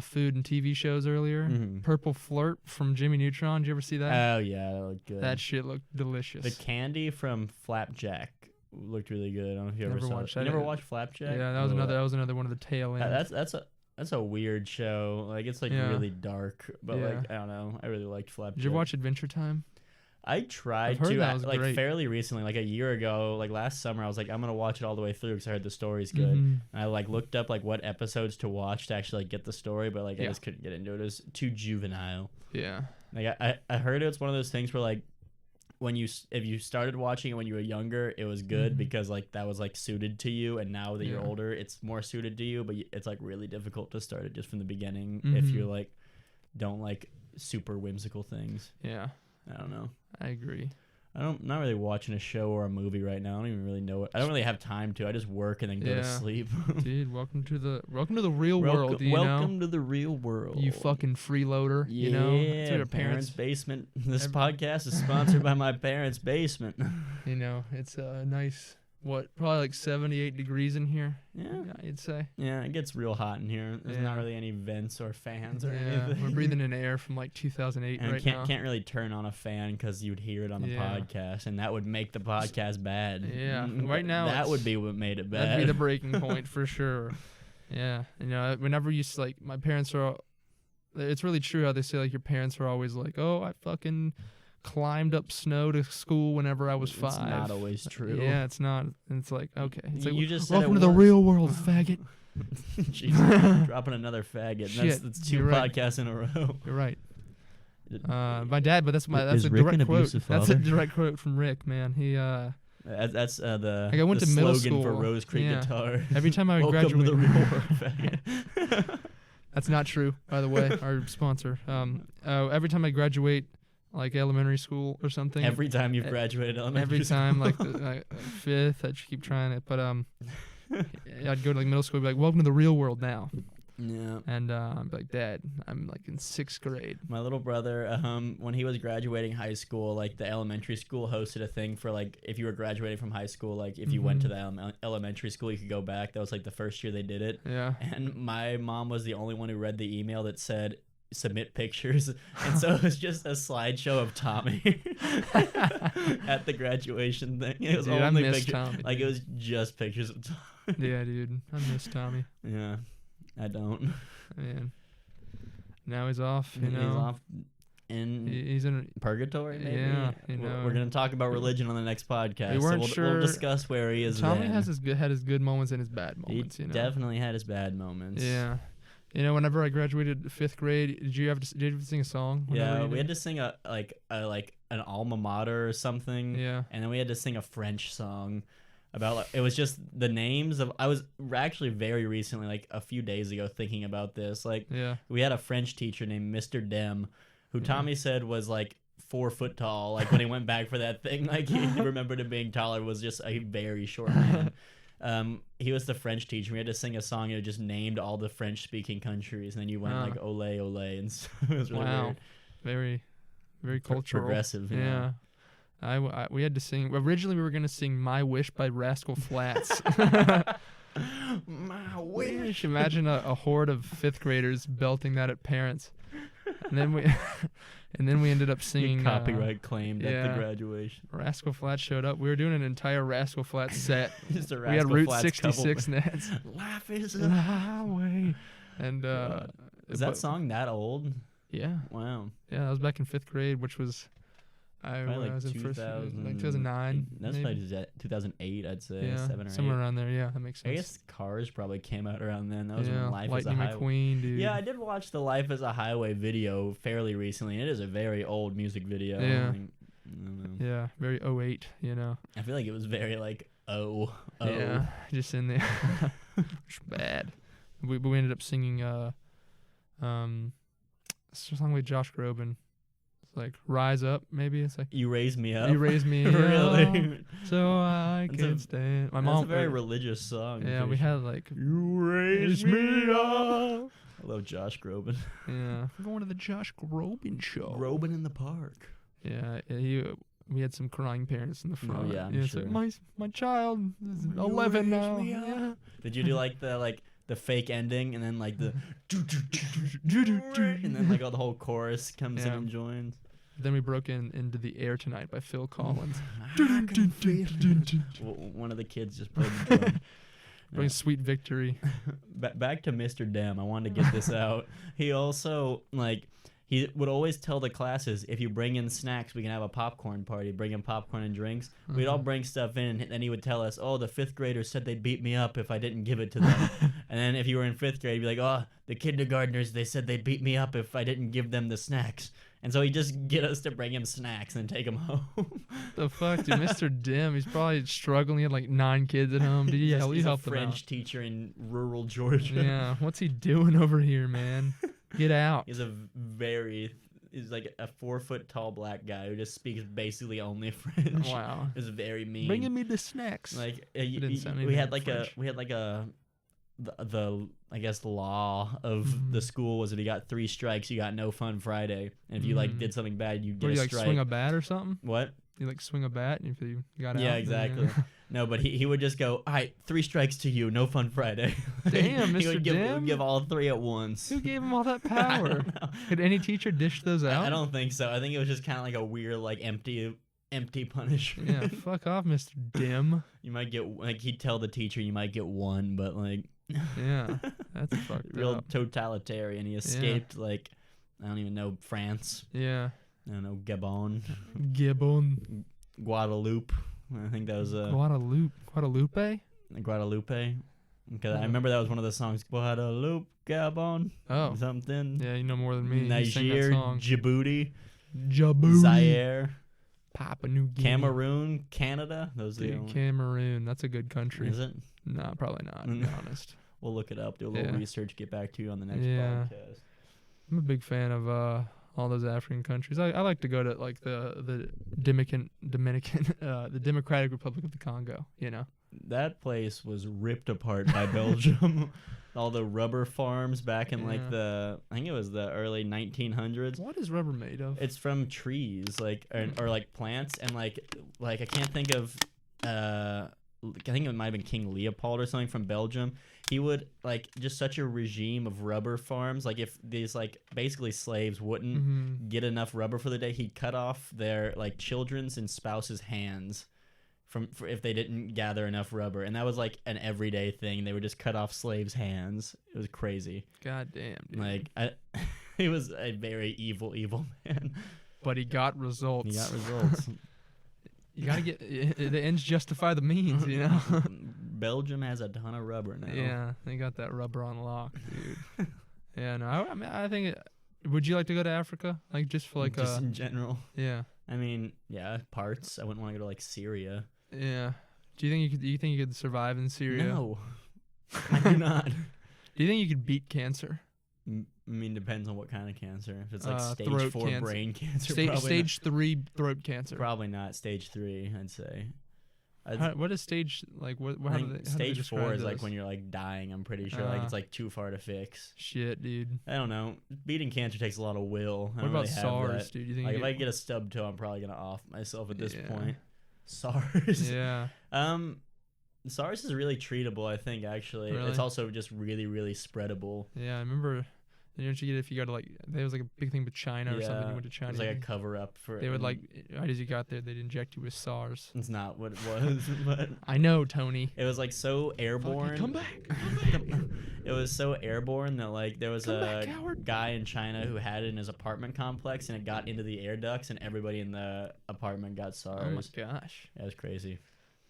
food and TV shows earlier. Mhm. Purple Flirt from Jimmy Neutron. Did you ever see that? Oh yeah, that looked good. That shit looked delicious. The candy from Flapjack looked really good. I don't know if you Never ever saw watched it. You that. never watched Flapjack? Yeah, that was another one of the tail ends. That's a weird show. Like it's like Yeah. really dark, but Yeah. like I don't know. I really liked Flapjack. Did you watch Adventure Time? I tried I've heard to that was like great. fairly recently, like a year ago, like last summer. I was like, I'm gonna watch it all the way through because I heard the story's good. Mhm. And I like looked up like what episodes to watch to actually like get the story, but like I Yeah. just couldn't get into it. It was too juvenile. Yeah. Like I heard it's one of those things where like if you started watching it when you were younger, it was good Mhm. because like that was like suited to you, and now that you're Yeah. older, it's more suited to you. But it's like really difficult to start it just from the beginning if Mhm. you're like don't like super whimsical things. Yeah. I don't know. I agree. Not really watching a show or a movie right now. I don't even really know it. I don't really have time to. I just work and then go to Yeah. sleep. Dude, welcome to the real world. You welcome know? to the real world. You fucking freeloader. Yeah, You know, that's what your parents' parents. basement. This Every- podcast is sponsored by my parents' basement. You know, it's a nice. Probably like 78 degrees in here. Yeah. I'd say. Yeah, it gets real hot in here. There's not Yeah. really any vents or fans or Yeah, anything. we're breathing in air from like 2008 and right can't now. can't really turn on a fan because you'd hear it on the Yeah. podcast, and that would make the podcast bad. Yeah, right now that would it's- be what made it bad. That'd be the breaking point for sure. Yeah, you know, whenever you like, my parents are. It's really true how they say like your parents are always like, oh, I fucking climbed up snow to school whenever I was 5. It's not always true. Yeah, it's not. And it's like, okay, it's like, You just said welcome it to the was. real world, faggot. Jeez, dropping another faggot. Shit, That's 2 you're right. podcasts in a row. You're right. My dad, but that's Is a Rick direct an quote. abusive That's a father? direct quote from Rick, man. He That's the Like, I went the to middle slogan for school. Rose Creek Yeah. Guitar. every time I would Welcome graduate. to the real world, faggot. That's not true, by the way. Our sponsor. Every time I graduate, like elementary school or something. Every time you've e- graduated elementary every time, school. like the 5th, I'd keep trying it. But I'd go to like middle school, and be like, "Welcome to the real world now." Yeah. And I'm like, "Dad, I'm like in 6th grade." My little brother, when he was graduating high school, like the elementary school hosted a thing for like if you were graduating from high school, like if you went to the elementary school, you could go back. That was like the first year they did it. Yeah. And my mom was the only one who read the email that said submit pictures, and so it was just a slideshow of Tommy at the graduation thing. It was Dude, I only miss pictures, Tommy. like it dude. was just pictures of Tommy. Yeah, dude. I miss Tommy. Yeah, I don't. Man. Now he's off. You He's know. off in He's in. purgatory. Maybe. Yeah, you know. We're gonna talk about religion on the next podcast. We weren't so sure- we'll discuss where he is. Tommy then. had his good moments and his bad He moments. You know. definitely had his bad moments. Yeah. You know, whenever I graduated 5th grade, did you have to sing a song? Yeah, we had to sing a an alma mater or something. Yeah. And then we had to sing a French song about like, it was just the names of. I was actually very recently, like a few days ago, thinking about this. Like Yeah. we had a French teacher named Mr. Dem, who Yeah. Tommy said was like 4 foot tall. Like when he went back for that thing, like he remembered him being taller. Was just a very short man. He was the French teacher. We had to sing a song that just named all the French-speaking countries, and then you went Wow. like ole ole, and so it was really Wow. weird. Very, very cultural. Progressive. You know? Yeah. We had to sing. Originally, we were gonna sing "My Wish" by Rascal Flatts. My wish. Imagine a horde of 5th graders belting that at parents, and then we, and then we ended up singing. Copyright claimed at yeah. the graduation. Rascal Flatts showed up. We were doing an entire Rascal Flatts set. Just a We had Rascal Route Flatts 66 couple. nets. Life is a Highway. And Is that song that old? Yeah. Wow. Yeah, that was back in 5th grade, which was Probably when I like was in first, 2000, like 2009. That's maybe. probably 2008, I'd say. Yeah, 7 or 8. somewhere around there. Yeah, that makes I sense. guess Cars probably came out around then. That was yeah, when Life Lightning is a Highway. McQueen, dude. Yeah, I did watch the Life is a Highway video fairly recently. It is a very old music video. Yeah. Like, I don't know. Yeah, very 08, you know. I feel like it was very like Yeah, just in there. It's bad. We ended up singing a song with Josh Groban. It's like Rise Up, maybe. It's like You Raise Me Up. You Raise Me Really? Up, so I That's can a- stand. My That's mom. a very religious song. I'm yeah, pretty we sure. had like You Raise Me Up. I love Josh Groban. Yeah, we're going to the Josh Groban show. Groban in the park. Yeah, we had some crying parents in the front. yeah, I'm it's like, sure. my child is You 11 raise now. me up. Yeah. Did you do like the fake ending and then like the and then like all the whole chorus comes in Yeah. and joins? But then we broke into The Air Tonight by Phil Collins. One of the kids just played the drum. Bring Sweet Victory. Back to Mr. Dem. I wanted to get this out. He also, like, he would always tell the classes, if you bring in snacks, we can have a popcorn party. Bring in popcorn and drinks. We'd all bring stuff in, and then he would tell us, oh, the 5th graders said they'd beat me up if I didn't give it to them. And then if you were in 5th grade, you'd be like, oh, the kindergartners, they said they'd beat me up if I didn't give them the snacks. And so he'd just get us to bring him snacks and take them home. The fuck, dude? Mr. Dim, he's probably struggling. He had like 9 kids at home. Did you help him out? He's a French teacher in rural Georgia. Yeah, what's he doing over here, man? Get out. He's like a 4-foot tall black guy who just speaks basically only French. Wow. Is very mean. Bringing me the snacks. Like we had like the I guess the law of the school was if you got 3 strikes, you got no fun Friday, and if you like did something bad, you get a strike. Like swing a bat or something? What? You like swing a bat and if you got out. Yeah, exactly. No, but he would just go, all right, 3 strikes to you, no fun Friday. Damn, he Mr. would give all 3 at once. Who gave him all that power? I don't know. Could any teacher dish those out? I don't think so. I think it was just kind of like a weird, like empty punishment. Yeah, fuck off, Mr. Dim. You might get, like, he'd tell the teacher you might get 1, but like. Yeah, that's fucked real up. totalitarian. He escaped like I don't even know, France. Yeah. I don't know, Gabon. Guadeloupe. I think that was Guadalupe. Guadalupe. Because I remember that was one of the songs. Guadeloupe, Gabon. Oh. Something. Yeah, you know more than me. Niger, Djibouti. Djibouti. Zaire. Papua New Guinea. Cameroon, Canada. Those are the only. Cameroon. That's a good country. Is it? No, probably not, to be honest. We'll look it up, do a little research, get back to you on the next podcast. I'm a big fan of all those African countries. I like to go to like the Democratic Republic of the Congo, you know. That place was ripped apart by Belgium. All the rubber farms back in like I think it was the early 1900s. What is rubber made of? It's from trees, like or like plants, and like I can't think of I think it might have been King Leopold or something from Belgium. He would like just such a regime of rubber farms. Like if these like basically slaves wouldn't get enough rubber for the day, he'd cut off their like children's and spouses' hands for if they didn't gather enough rubber. And that was like an everyday thing. They would just cut off slaves' hands. It was crazy. God damn, dude. Like he was a very evil man. But he got results. He got results. You gotta get the ends justify the means, you know. Belgium has a ton of rubber now. Yeah, they got that rubber on lock, dude. Yeah, no, I mean, I think. Would you like to go to Africa, like just for like just in general? Yeah. I mean, yeah, parts. I wouldn't want to go to like Syria. Yeah. Do you think you could survive in Syria? No, I do not. Do you think you could beat cancer? I mean, depends on what kind of cancer. If it's like stage 4 cancer. brain cancer, stage 3 throat cancer. Probably not. Stage 3, I'd say. What is stage like? Stage 4 is like when you're like dying. I'm pretty sure like it's like too far to fix. Shit, dude. I don't know. Beating cancer takes a lot of will. What about SARS, dude? You think like if I get a stub toe, I'm probably gonna off myself at this point. SARS. Yeah. SARS is really treatable, I think, actually. Really? It's also just really, really spreadable. Yeah, I remember. Didn't you get if you go to like there was like a big thing with China or something? You went to China. It was like a cover up for. They would like right as you got there, they'd inject you with SARS. It's not what it was, but I know, Tony. It was like so airborne. Come back. It was so airborne that like there was a guy in China who had it in his apartment complex, and it got into the air ducts, and everybody in the apartment got SARS. Oh my gosh. Yeah, it was crazy.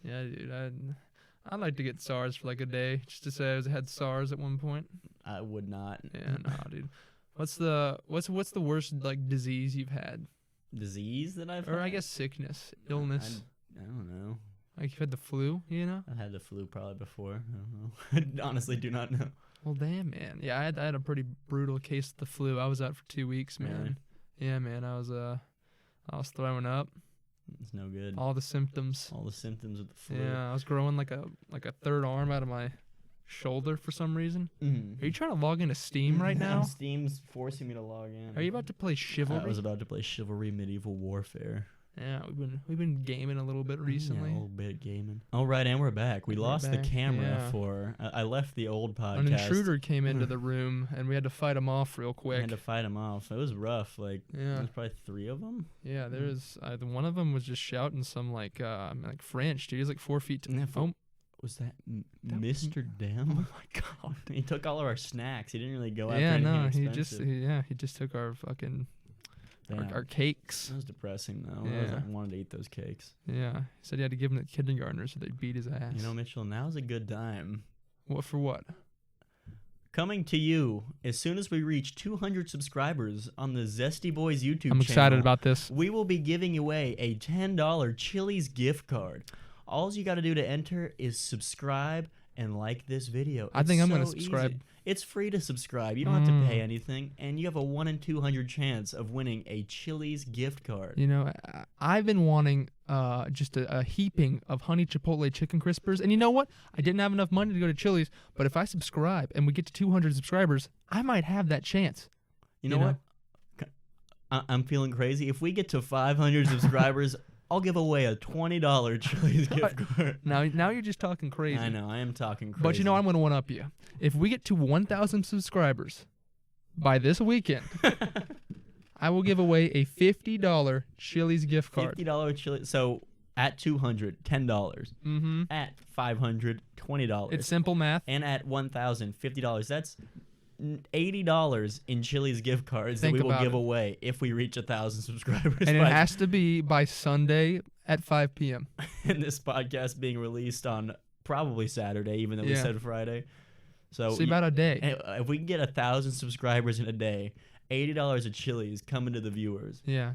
Yeah, dude. I'd like to get SARS for like a day, just to say I had SARS at one point. I would not. Yeah, no, dude. What's the worst like disease you've had? Disease that I've had? Or I guess sickness, illness. I don't know. Like you've had the flu, you know? I've had the flu probably before. I don't know. I honestly do not know. Well, damn, man. Yeah, I had a pretty brutal case of the flu. I was out for 2 weeks, man. Really? Yeah, man. I was throwing up. It's no good. All the symptoms. All the symptoms of the flu. Yeah, I was growing like a third arm out of my shoulder for some reason. Are you trying to log into Steam right now? Steam's forcing me to log in. Are you about to play Chivalry? I was about to play Chivalry Medieval Warfare. Yeah, we've been gaming a little bit recently. Yeah, a little bit gaming. All right, and we're back. We lost the camera for. I left the old podcast. An intruder came into the room, and we had to fight him off real quick. We had to fight him off. It was rough. Like, there was probably 3 of them. Yeah, there's one of them was just shouting some like French. Dude, he's like 4 feet. Was that Mr. Dem? Oh my god! He took all of our snacks. He didn't really go after Yeah, anything no, expensive. he just took our fucking our cakes. That was depressing though. Yeah. I wanted to eat those cakes. Yeah, he said he had to give them to kindergartners so they beat his ass. You know, Mitchell, now's a good time. What for what? Coming to you as soon as we reach 200 subscribers on the Zesty Boys YouTube channel. I'm excited about this. We will be giving away a $10 Chili's gift card. All you got to do to enter is subscribe and like this video. I think I'm going to subscribe. Easy. It's free to subscribe. You don't have to pay anything, and you have a 1 in 200 chance of winning a Chili's gift card. You know, I've been wanting just a heaping of honey chipotle chicken crispers, and you know what? I didn't have enough money to go to Chili's, but if I subscribe and we get to 200 subscribers, I might have that chance. You know what? I'm feeling crazy. If we get to 500 subscribers, I'll give away a $20 Chili's gift card. Now you're just talking crazy. I know, I am talking crazy. But you know, I'm going to one-up you. If we get to 1,000 subscribers by this weekend, I will give away a $50 Chili's gift card. $50 Chili's. So at 200, $10. Mm-hmm. At 500, $20. It's simple math. And at 1,000, $50. That's $80 in Chili's gift cards that we will give away if we reach 1,000 subscribers. And it has to be by Sunday at 5 p.m. And this podcast being released on probably Saturday, even though we said Friday. So about a day. If we can get 1,000 subscribers in a day, $80 of Chili's coming to the viewers. Yeah.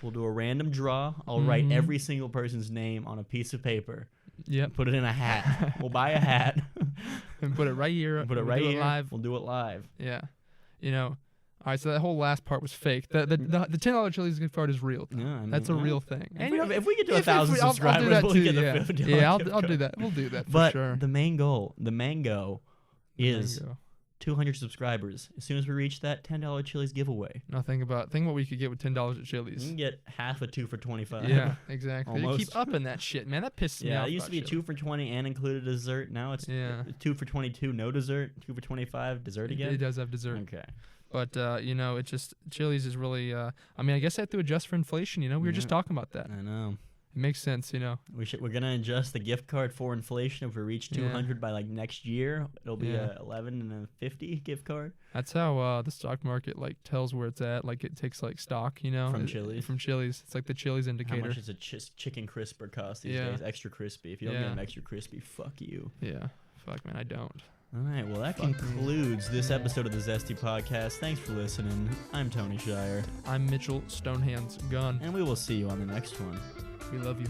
We'll do a random draw. I'll write every single person's name on a piece of paper. Yep. Put it in a hat. We'll buy a hat. And put it right here. Put it right here. Live. We'll do it live. Yeah. You know. All right, so that whole last part was fake. The $10 Chili's gift card is real. Yeah, I mean, that's a real thing. And if we get to 1,000 subscribers, we'll get the $50. Yeah, I'll do that. We'll do that for sure. But the main goal, is 200 subscribers. As soon as we reach that, $10 Chili's giveaway. Now think what we could get with $10 at Chili's. You can get half a 2 for $25. Yeah, exactly. Almost. You keep upping that shit, man. That pisses me off. Yeah, it used to be a 2 for $20 and included dessert. Now it's 2 for $22, no dessert. 2 for $25, dessert again. It does have dessert. Okay. But you know, it's just Chili's is really. I mean, I guess I have to adjust for inflation. You know, we were just talking about that. I know. It makes sense, you know. We're gonna adjust the gift card for inflation. If we reach 200 by like next year, it'll be a 11 and a 50 gift card. That's how the stock market like tells where it's at. Like it takes like stock, you know, from Chili's. It's like the Chili's indicator. How much does a chicken crisper cost these days? Extra crispy. If you don't get them extra crispy, fuck you. Yeah, fuck man, I don't. All right, well that concludes this episode of the Zesty Podcast. Thanks for listening. I'm Tony Shire. I'm Mitchell Stonehands Gunn. And we will see you on the next one. We love you.